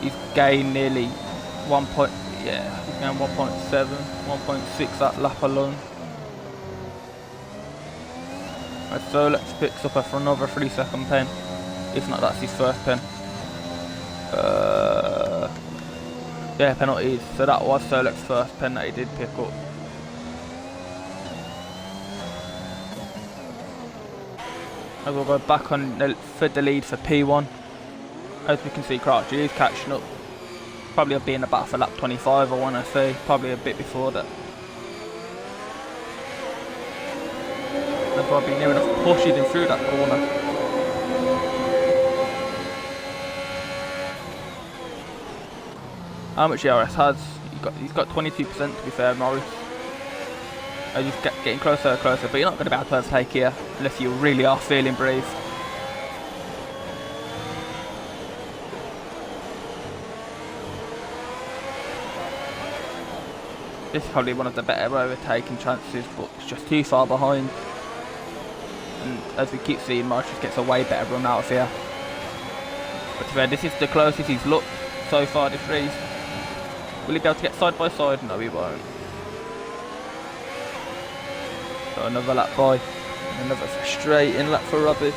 He's gained nearly 1 point. Yeah, he's gained 1.7, 1.6 that lap alone. As Solex picks up for another 3-second pen. If not, that's his first pen. Yeah, penalties. So that was Solex's first pen that he did pick up. As we'll go back on for the lead for P1. As we can see, Crouch is catching up. Probably will be in the battle for lap 25, I want to say. Probably a bit before that. As Robbie near enough pushes him through that corner. How much ERS has? He's got 22% to be fair, Morris. As he's getting closer and closer, but you're not going to be able to overtake here unless you really are feeling brave. This is probably one of the better overtaking chances, but it's just too far behind. And as we keep seeing, Morris just gets a way better run out of here. But to be fair, this is the closest he's looked so far this race. Will he be able to get side by side? No, he won't. So another lap by. Another frustrating lap for Robbie.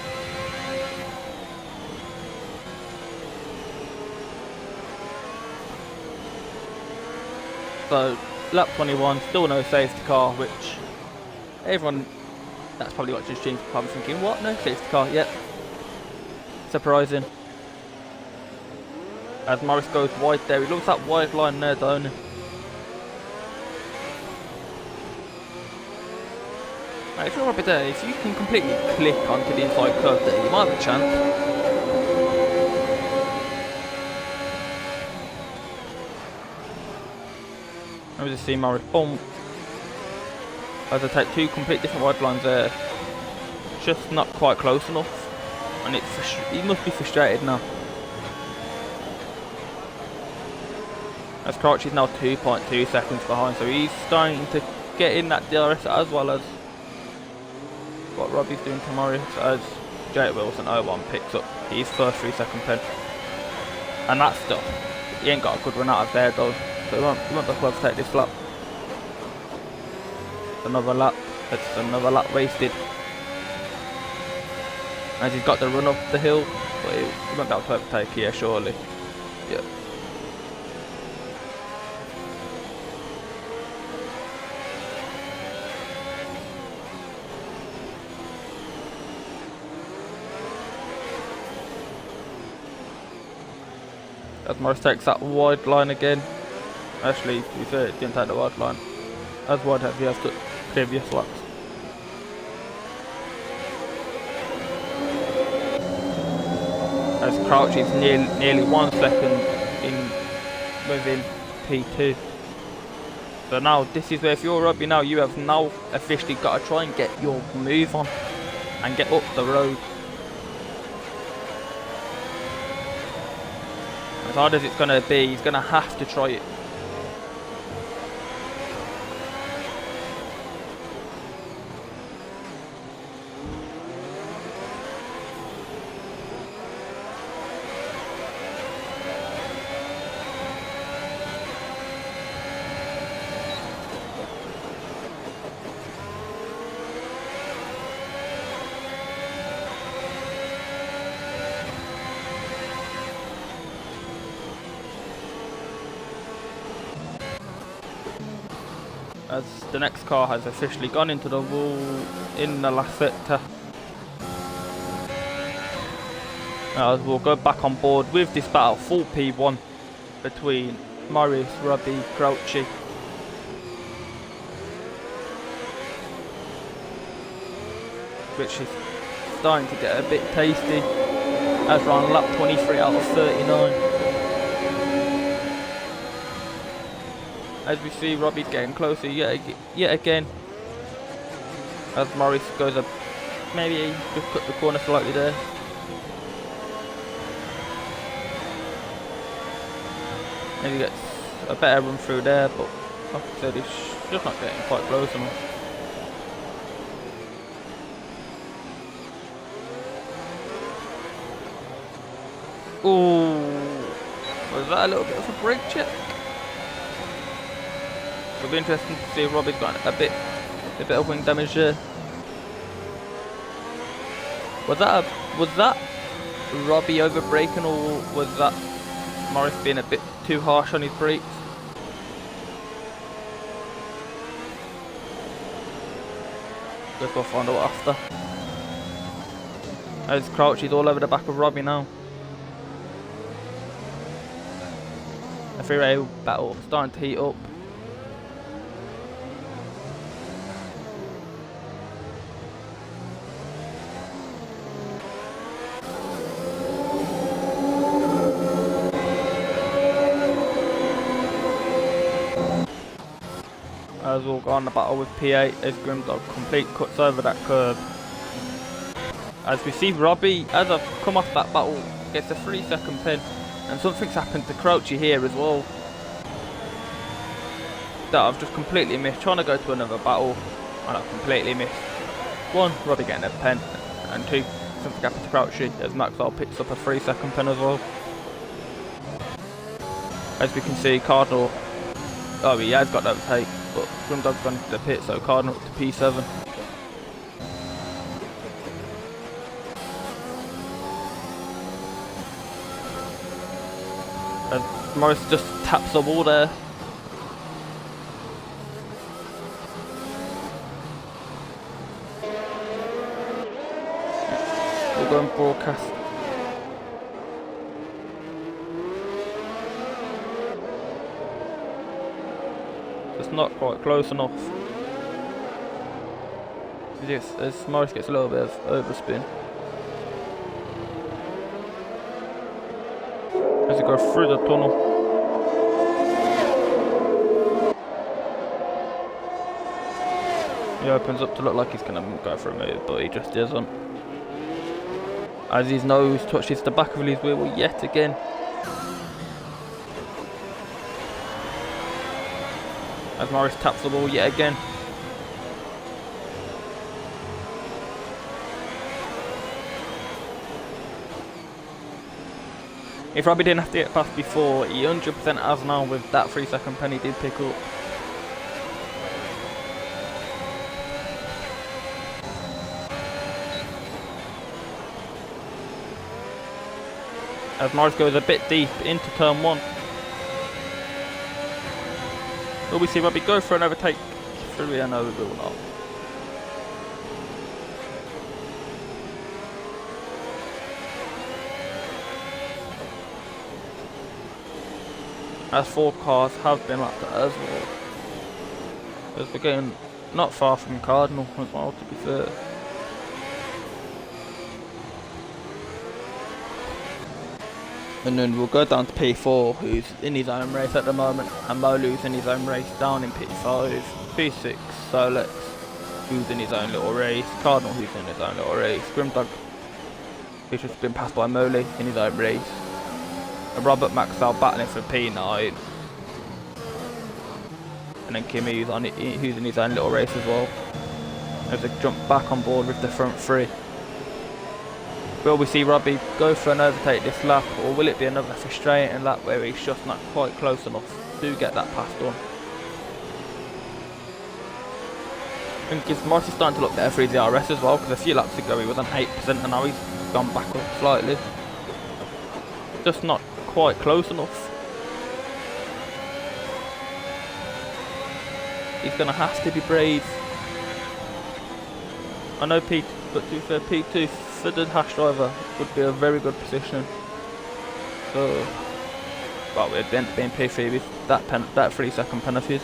So lap 21, still no safety car, which everyone that's probably watching the stream is probably thinking, what? No safety car? Yep. Surprising. As Morris goes wide there, he looks that wide line there, don't he? Right, if you're Robbie there, if you can completely click onto the inside curve there, you might have a chance. Let me just see Morris, boom. As I take two complete different wide lines there, just not quite close enough, and he must be frustrated now. As Crouch is now 2.2 seconds behind, so he's starting to get in that DRS as well as what Robbie's doing to Morris, as Jake Wilson 01 picks up his first 3-second pen. And that's stuff. He ain't got a good run out of there though, so he won't be able to take this lap. Another lap, it's another lap wasted. as he's got the run up the hill, but he won't be able to overtake here surely. Yeah. As Morris takes that wide line again. Actually, to be fair, it didn't take the wide line. As wide as he has the previous laps. As Crouch is nearly 1 second within P2. So now this is where, if you're Robbie now, you have now officially got to try and get your move on and get up the road. As hard as it's going to be, he's going to have to try it. As the next car has officially gone into the wall in the last sector. As we'll go back on board with this battle, full P1 between Morris, Robbie, Crouchy. Which is starting to get a bit tasty as we're on lap 23 out of 39. As we see, Robbie's getting closer yet again. As Morris goes up, maybe he just cut the corner slightly there. Maybe gets a better run through there, but like I said, he's just not getting quite close enough. Ooh, was that a little bit of a brake check? It'll be interesting to see if Robbie's got a bit of wing damage there. Was that Robbie over braking, or was that Morris being a bit too harsh on his brakes? Guess we'll find out after. As Crouch is all over the back of Robbie now. A three-way battle starting to heat up. As we'll go on the battle with P8 as Grimdog complete cuts over that curb. As we see Robbie, as I've come off that battle, gets a 3-second pin, and something's happened to Crouchy here as well that I've just completely missed. Trying to go to another battle and I've completely missed. 1, Robbie getting a pen, and 2, something happened to Crouchy as Maxwell picks up a 3-second pen as well. As we can see, Cardinal, oh, he has got the overtake, but Grimdog's gone into the pit, so Cardinal up to P7. As Morris just taps the wall there. We'll go and broadcast. It's not quite close enough. Yes, as Morris gets a little bit of overspin. As he goes through the tunnel. He opens up to look like he's going to go for a move, but he just isn't. As his nose touches the back of his wheel yet again. As Morris taps the wall yet again. If Robbie didn't have to get past before, he 100% has now with that 3-second pen he did pick up. as Norris goes a bit deep into turn 1. Will we see Robbie go for an overtake through? I know we will not. As 4 cars have been lapped as well. As we're getting not far from Cardinal as well, to be fair. And then we'll go down to P4, who's in his own race at the moment, and Molu's in his own race down in P5, P6, Solex, who's in his own little race, Cardinal, who's in his own little race, Grimdog, who's just been passed by Molu in his own race, and Robert Maxwell battling for P9, and then Kimi, who's in his own little race as well, as they jump back on board with the front 3. Will we see Robbie go for an overtake this lap, or will it be another frustrating lap where he's just not quite close enough to get that pass done? I think Morris is starting to look better for his DRS as well, because a few laps ago he was on 8% and now he's gone back up slightly. Just not quite close enough. He's going to have to be brave. I know P2, but to be fair, P2 for the Hash driver would be a very good position. So, well, we'd end up being P3 with that 3-second penalties.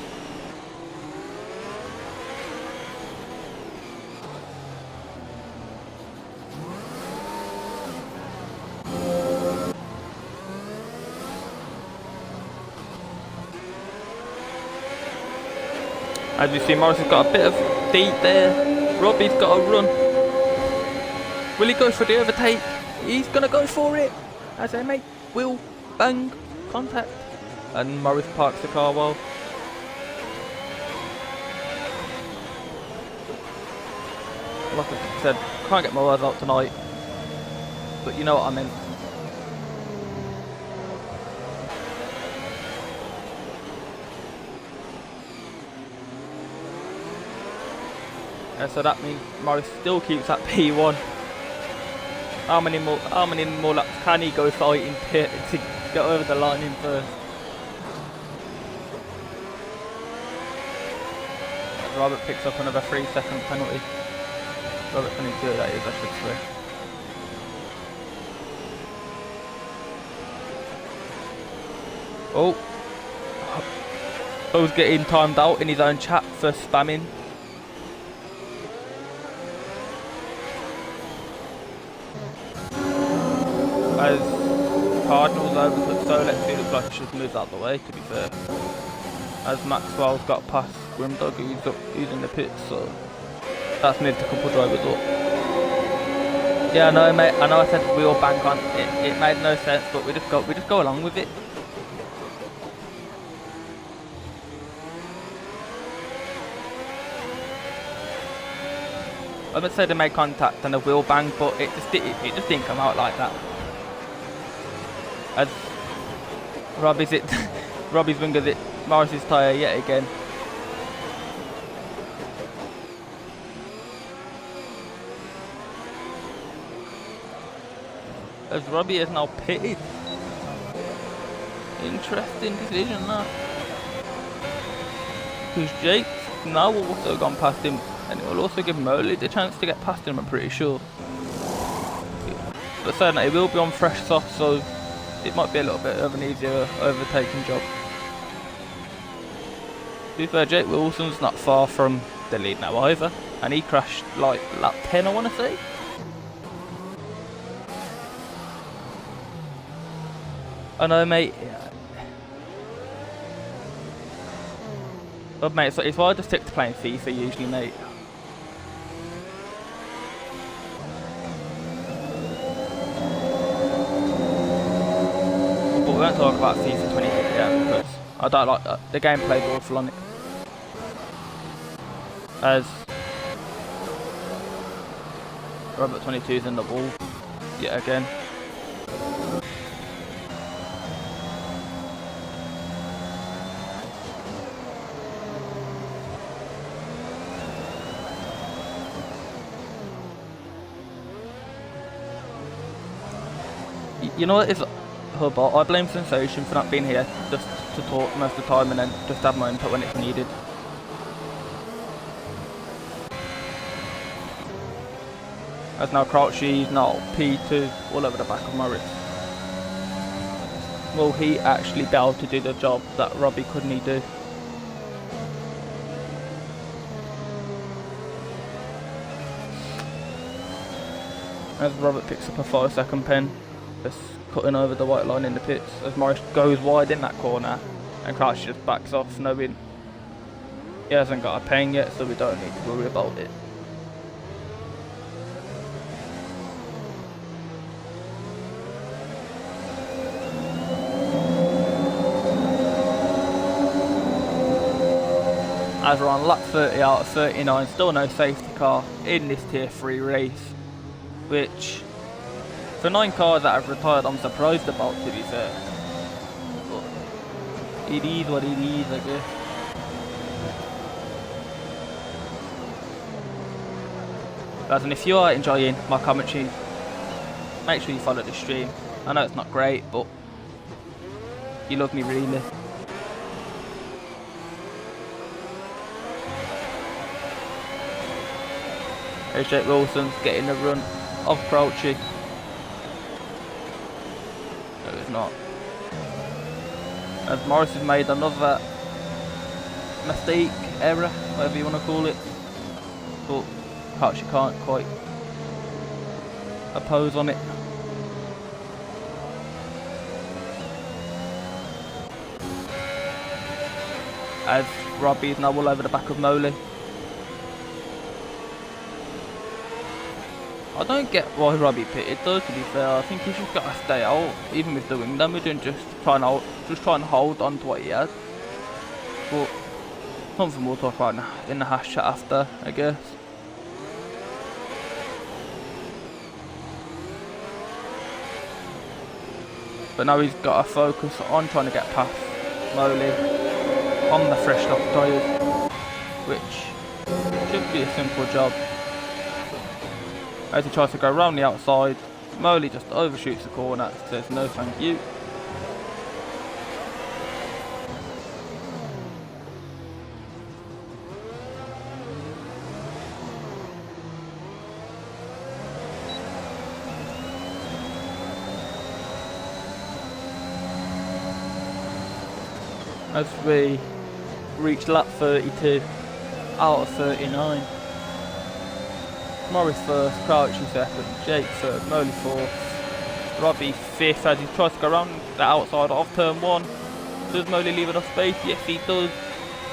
As you see, Morris has got a bit of deep there. Robbie's got a run. Will he go for the overtake? He's going to go for it. As they make Will bang contact. And Morris parks the car well. Like I said, can't get my words out tonight. But you know what I mean. So that means Morris still keeps that P1. How many more laps can he go fighting to get over the line in first? Robert picks up another 3-second penalty. Robert 22, that is, I should say. Oh, Bo's getting timed out in his own chat for spamming. As Cardinals overtook Solex, it looks like he should move out the way, to be fair. As Maxwell's got past Grimdog, who's in the pits, so that's moved a couple drivers up. Yeah, I know, mate. I know I said we all bank on it. It made no sense, but we just go along with it. I would say they made contact and a wheel bang, but it just didn't come out like that. As Robbie's wingers it Morris's tyre yet again. As Robbie is now pitted. Interesting decision that. Because Jake's now also gone past him, and it will also give Molly the chance to get past him, I'm pretty sure. But saying that, he will be on fresh soft, so it might be a little bit of an easier overtaking job. To be fair, Jake Wilson's not far from the lead now either, and he crashed like lap 10, I want to say. I know, mate. But mate, it's why I just stick to playing FIFA usually, mate. But we won't talk about FIFA 20 yet because I don't like that. The gameplay's awful on it. As Robert 22's in the wall yet again. You know what? hub. I blame Sensation for not being here just to talk most of the time and then just have my input when it's needed. As now Crouchy's now P2 all over the back of Morris. Will he actually be able to do the job that Robbie couldn't do? As Robert picks up a 5-second pen, just cutting over the white line in the pits, as Morris goes wide in that corner and Crouch just backs off, knowing he hasn't got a pen yet, so we don't need to worry about it. As we're on lap 30 out of 39, still no safety car in this tier 3 race, which for 9 cars that have retired I'm surprised about, to be fair. But it is what it is, I guess. Guys, and if you are enjoying my commentary, make sure you follow the stream. I know it's not great, but you love me really. There's Jake Wilson's getting the run of Crouchy. No, it's not. As Morris has made another mistake, error, whatever you want to call it. But Crouchy can't quite oppose on it. As Robbie is now all over the back of Moley. I don't get why Robbie pitted though, to be fair. I think he's just got to stay out, even with the wing damage, and just try and hold on to what he had. But something we'll talk about in the hash chat after, I guess. But now he's got to focus on trying to get past Moley on the fresh stock tyres, which should be a simple job. As he tries to go around the outside, Moley just overshoots the corner, says no thank you. As we reach lap 32 out of 39. Morris first, Crouchy second, Jake third, Moley fourth, Robbie fifth as he tries to go around the outside of turn 1. Does Moley leave enough space? Yes he does.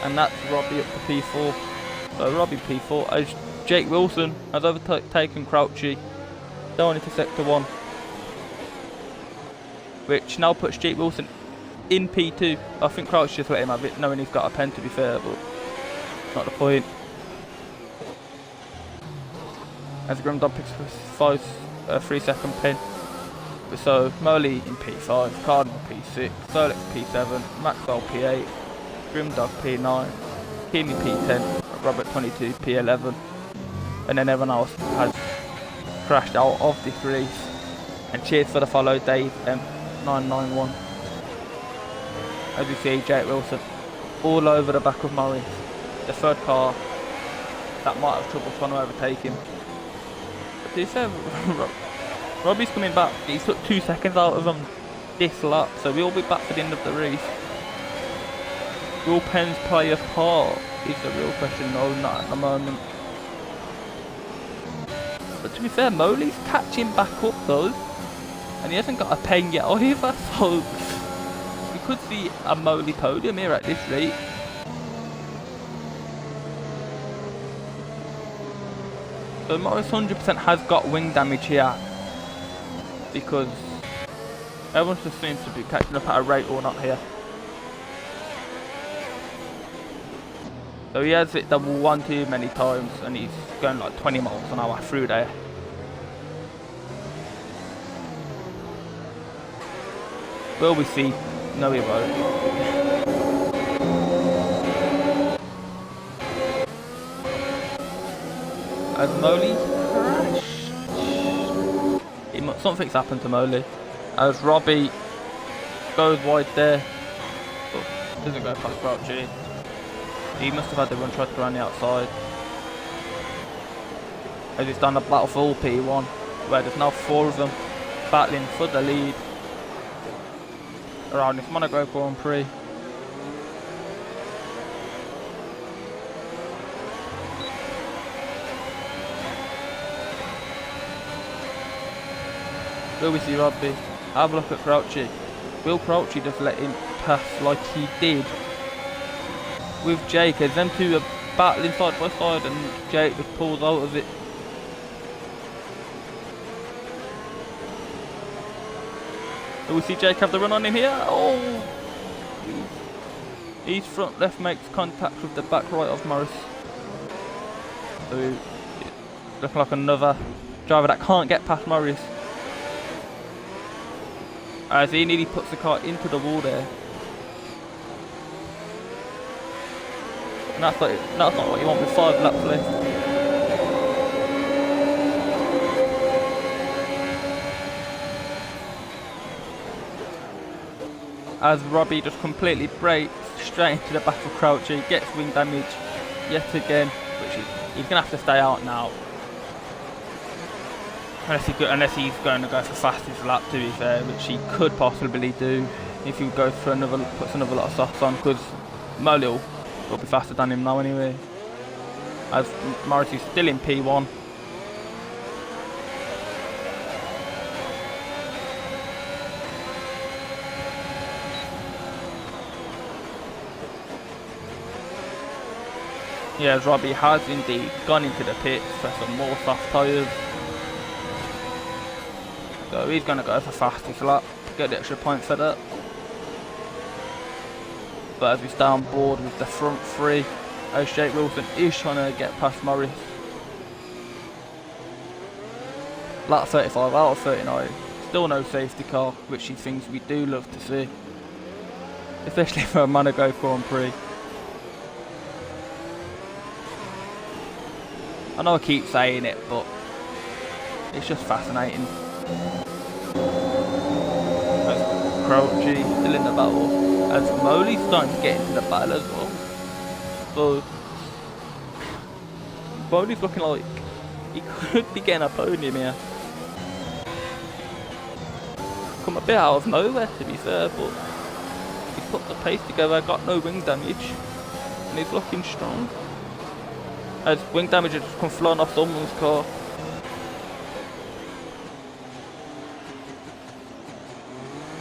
And that's Robbie up to P4. So Robbie P4 as Jake Wilson has overtaken Crouchy down into sector 1. Which now puts Jake Wilson in P2. I think Crouchy just let him have it knowing he's got a pen, to be fair, but not the point. As Grimdog picks up a 3-second pin. So Moley in P5, Cardinal P6, Solex P7, Maxwell P8, Grimdog P9, Kimi P10, Robert 22 P11, and then everyone else has crashed out of this race. And cheers for the follow, Dave M991. As you see, Jake Wilson all over the back of Morris, the third car that might have trouble trying to overtake him. To be fair, Robbie's coming back. He took 2 seconds out of him this lap, so we'll be back for the end of the race. Will pens play a part? Is the real question. No, not at the moment. But to be fair, Moley's catching back up though, and he hasn't got a pen yet either, so we could see a Moley podium here at this rate. So Morris 100% has got wing damage here, because everyone just seems to be catching up at a rate or not here. So he has hit double 1 too many times and he's going like 20 miles an hour through there. Will we see? No, we won't. As Moley crashed. Something's happened to Moley. As Robbie goes wide there, but doesn't go past Crouchy. He must have had the run try to go around the outside. As he's done a battle for all P1, where there's now 4 of them battling for the lead around this Monaco Grand Prix. Will we see Robbie? Have a look at Crouchy. Will Crouchy just let him pass like he did with Jake, as them two are battling side by side and Jake just pulls out of it. Will we see Jake have the run on him here? Oh! His front left makes contact with the back right of Morris. So looking like another driver that can't get past Morris. As he nearly puts the car into the wall there. And that's not what you want with 5 laps left. As Robbie just completely brakes straight into the back of Crouchy, gets wing damage yet again, which he's going to have to stay out now. Unless he's going to go for fastest lap, to be fair, which he could possibly do if he goes for puts another lot of softs on, because Molly will be faster than him now anyway. As Morris is still in P1. Yes, Robbie has indeed gone into the pits for some more soft tyres. So he's going to go for fastest lap, get the extra point for that. But as we stay on board with the front 3, as Jake Wilson is trying to get past Morris. Lap 35 out of 39, still no safety car, which he thinks we do love to see. Especially for a Monaco Grand Prix. I know I keep saying it, but it's just fascinating. As Crouchy still in the battle, as Molly's starting to get into the battle as well. So Molly's looking like he could be getting a podium here. Come a bit out of nowhere, to be fair, but he's put the pace together, got no wing damage, and he's looking strong. As wing damage has just come flying off someone's car.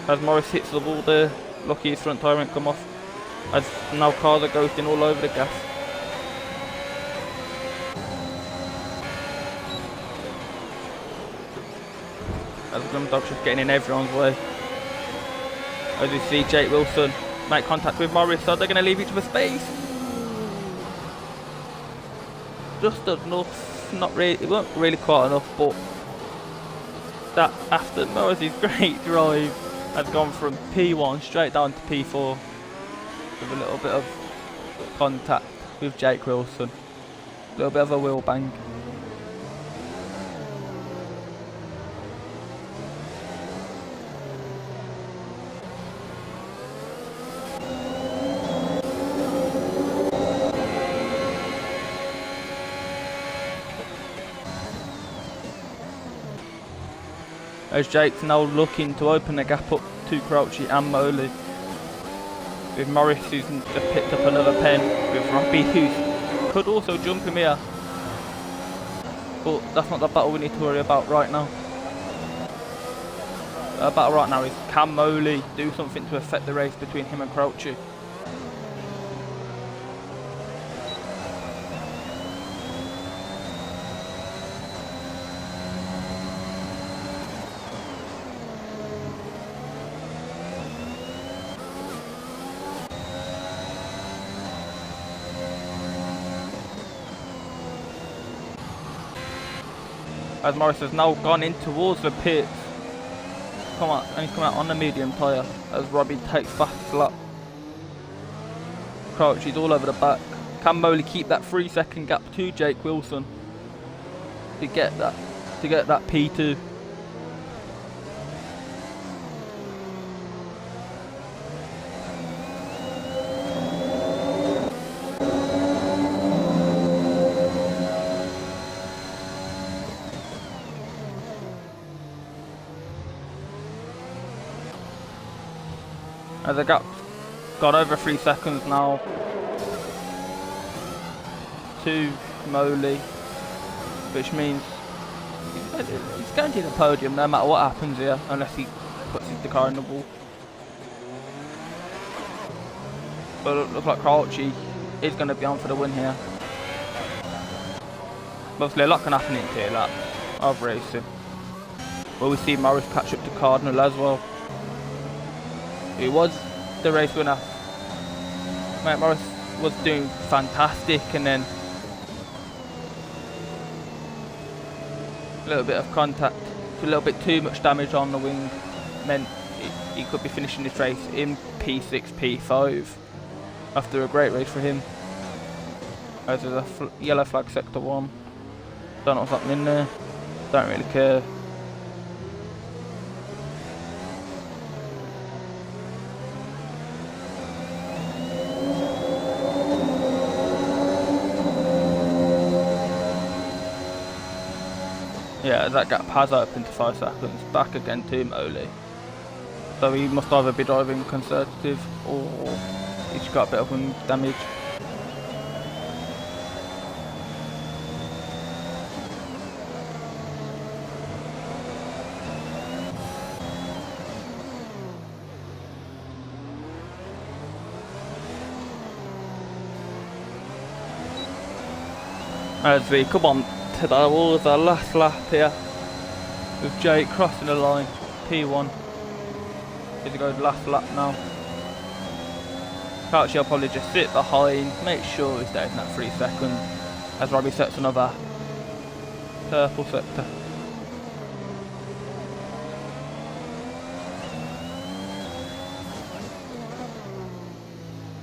As Morris hits the wall there, lucky his front tyre won't come off. As now cars are ghosting all over the gas. As Grimdog's just getting in everyone's way. As you see Jake Wilson make contact with Morris, so they're going to leave each other space. Just enough, not really, it wasn't really quite enough, but that after Morris's great drive has gone from P1 straight down to P4 with a little bit of contact with Jake Wilson, a little bit of a wheel bang. As Jake's now looking to open the gap up to Crouchy and Molly. With Morris who's just picked up another pen, with Robbie who could also jump him here. But that's not the battle we need to worry about right now. The battle right now is, can Molly do something to affect the race between him and Crouchy? As Morris has now gone in towards the pits. And he's come out on the medium tyre as Robbie takes fastest lap. Crouchy's all over the back. Can Molly keep that 3-second gap to Jake Wilson to get that P2? As the gap's gone over 3 seconds now to Moley, which means he's going to the podium no matter what happens here, unless he puts the car in the wall. But it looks like Crouchy is going to be on for the win here. Obviously a lot can happen in tier laps of racing. Will we see Morris catch up to Cardinal as well? He was the race winner. Mate, Morris was doing fantastic, and then a little bit of contact, a little bit too much damage on the wing meant he could be finishing this race in P6, P5 after a great race for him. As there's a yellow flag sector 1. Don't know what's happening there. Don't really care. Yeah, that gap has opened to 5 seconds. Back again to Moley. So he must either be driving conservative or he's got a bit of wing damage. As we come on to the last lap here with Jake crossing the line, P1. He's going to go last lap now. Actually, I'll probably just sit behind, make sure he stays in that 3 seconds as Robbie sets another purple sector.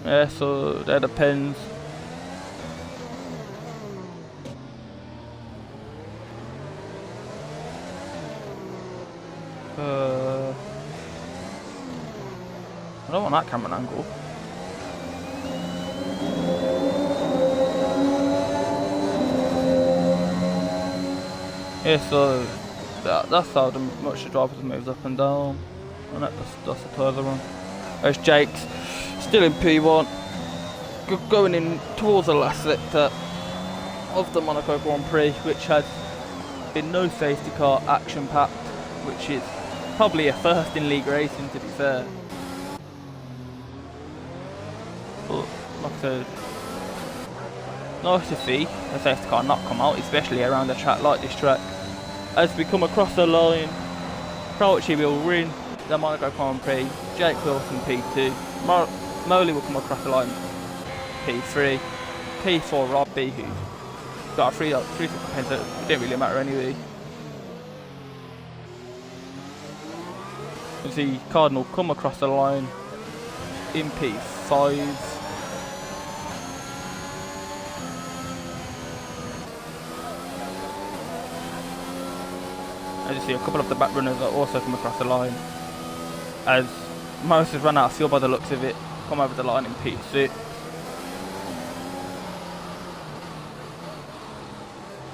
Yeah, so they're the pins. I don't want that camera angle. Yeah, so that's how much the driver moves up and down. And that's the further one. There's Jake's still in P1, going in towards the last sector of the Monaco Grand Prix, which has been no safety car action packed, which is probably a first in league racing, to be fair. But like I said, nice to see a safety car not come out, especially around a track like this track. As we come across the line, Crouchy will win the Monaco Grand Prix, Jake Wilson P2, Moley will come across the line P3, P4 Robbie, who's got a 3 second pen, so it didn't really matter anyway. You see Cardinal come across the line in P5. As you see, a couple of the back runners are also come across the line. As Morris has run out of fuel by the looks of it, come over the line in P6.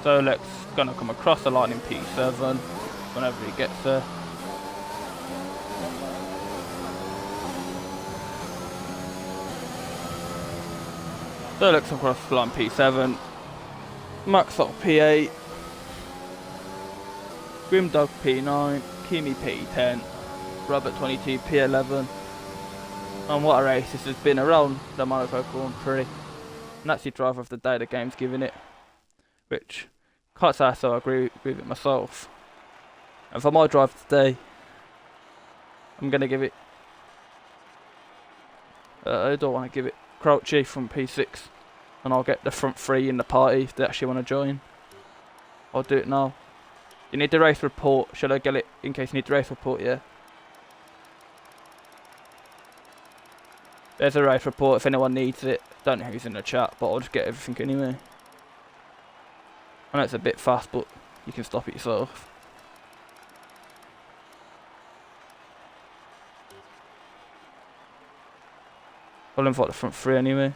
Solek's gonna come across the line in P7 whenever he gets there. Solek's across the line P7. Max up P8. Grimdog P9, Kimi P10, Robert 22 P11, and what a race this has been around the Monaco Grand Prix. And that's the driver of the day the game's giving it, which can't say so I agree with it myself. And for my drive today, I'm going to give it, I don't want to give it Crouchy from P6, and I'll get the front 3 in the party if they actually want to join. I'll do it now. You need the race report. Should I get it in case you need the race report? Yeah. There's a race report if anyone needs it. Don't know who's in the chat, but I'll just get everything anyway. I know it's a bit fast, but you can stop it yourself. I'll invite the front 3 anyway.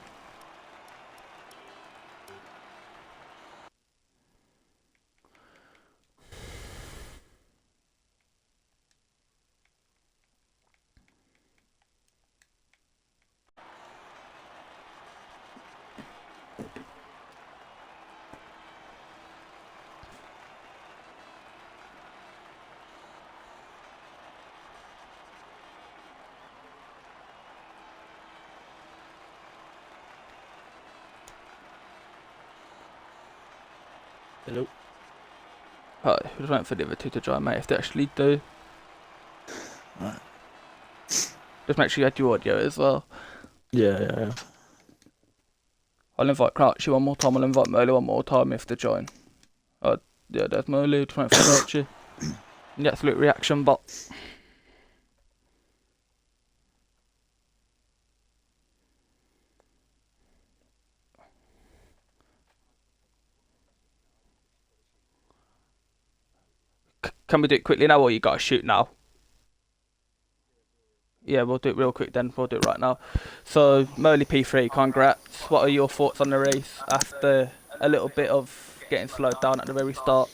Hello. Right, we just waiting for the other two to join, mate. If they actually do, Right. just make sure you had your audio as well. Yeah. I'll invite Crouchy one more time. I'll invite Merley one more time if they join. Yeah, there's Merley. Just waiting for Crouchy. The absolute reaction bot. Can we do it quickly now, or you got to shoot now? Yeah, we'll do it real quick then. We'll do it right now. So, Merley P3, congrats. What are your thoughts on the race after a little bit of getting slowed down at the very start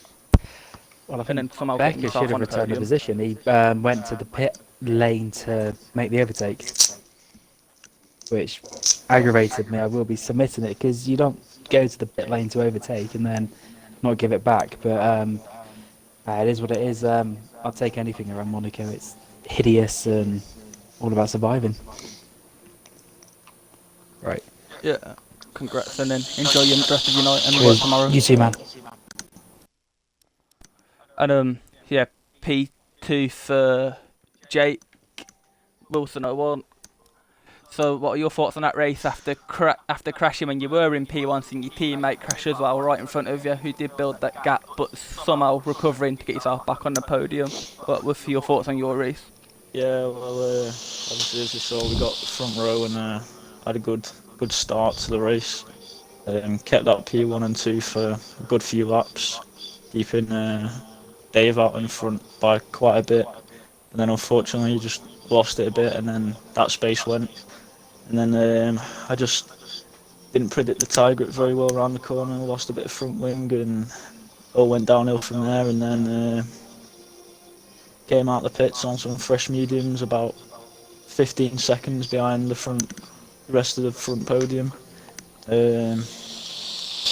Well, I and then think somehow getting Becker should yourself have on the returned the podium? position. He went to the pit lane to make the overtake, which aggravated me. I will be submitting it because you don't go to the pit lane to overtake and then not give it back. But it is what it is. I'll take anything around Monaco. It's hideous and all about surviving. Right. Yeah, congrats, and then enjoy the rest of your night and work Cheers. tomorrow. You too, man. And yeah, P2 for Jake Wilson 01. So, what are your thoughts on that race after crashing when you were in P1, seeing your teammate crash as well, right in front of you, who did build that gap, but somehow recovering to get yourself back on the podium? What were your thoughts on your race? Yeah, well, obviously as you saw, we got front row and had a good start to the race. Kept that P1 and 2 for a good few laps, keeping Dave out in front by quite a bit. And then unfortunately, he just lost it a bit, and then that space went. And then I just didn't predict the tyre grip very well around the corner, lost a bit of front wing, and all went downhill from there. And then came out the pits on some fresh mediums, about 15 seconds behind the rest of the front podium.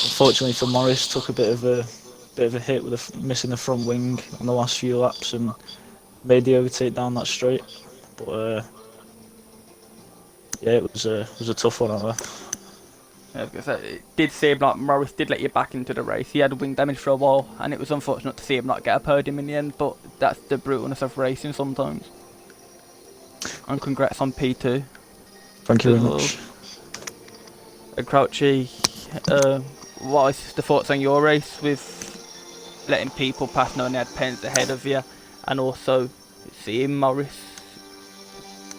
Unfortunately for Morris, took a bit of a hit with missing the front wing on the last few laps and made the overtake down that straight. But yeah, it was a tough one out there. I was gonna say, it did seem like Morris did let you back into the race. He had wing damage for a while, and it was unfortunate to see him not get a podium in the end, but that's the brutalness of racing sometimes. And congrats on P2. Thank you as very well. much. Crouchy, what is the thoughts on your race with letting people pass knowing they had pens ahead of you, and also seeing Morris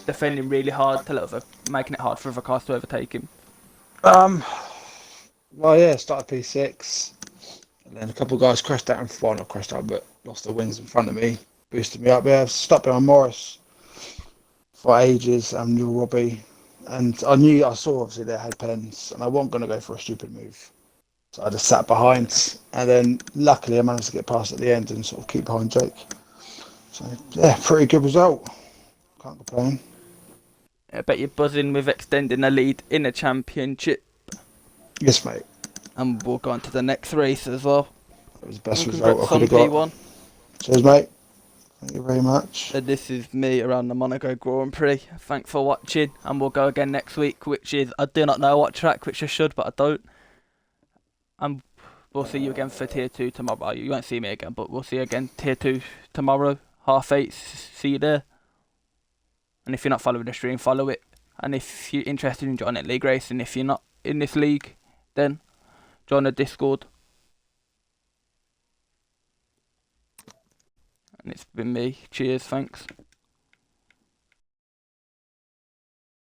defending really hard to making it hard for other cars to overtake him? Well, yeah, started P6, and then a couple of guys crashed out not crashed out, but lost their wings in front of me, boosted me up. Yeah, I've stuck behind Morris for ages and knew Robbie, and I saw obviously they had pens, and I wasn't going to go for a stupid move. So I just sat behind, and then luckily I managed to get past at the end and sort of keep behind Jake. So, yeah, pretty good result. Can't complain. I bet you're buzzing with extending the lead in the championship. Yes, mate. And we'll go on to the next race as well. It was the best And result I congrats could on have got. P1. Cheers, mate. Thank you very much. And this is me around the Monaco Grand Prix. Thanks for watching, and we'll go again next week, which is, I do not know what track, which I should, but I don't. And we'll see you again for Tier 2 tomorrow. You won't see me again, but we'll see you again Tier 2 tomorrow, 8:30. See you there. And if you're not following the stream, follow it. And if you're interested in joining league racing, if you're not in this league, then join the Discord. And it's been me. Cheers, thanks.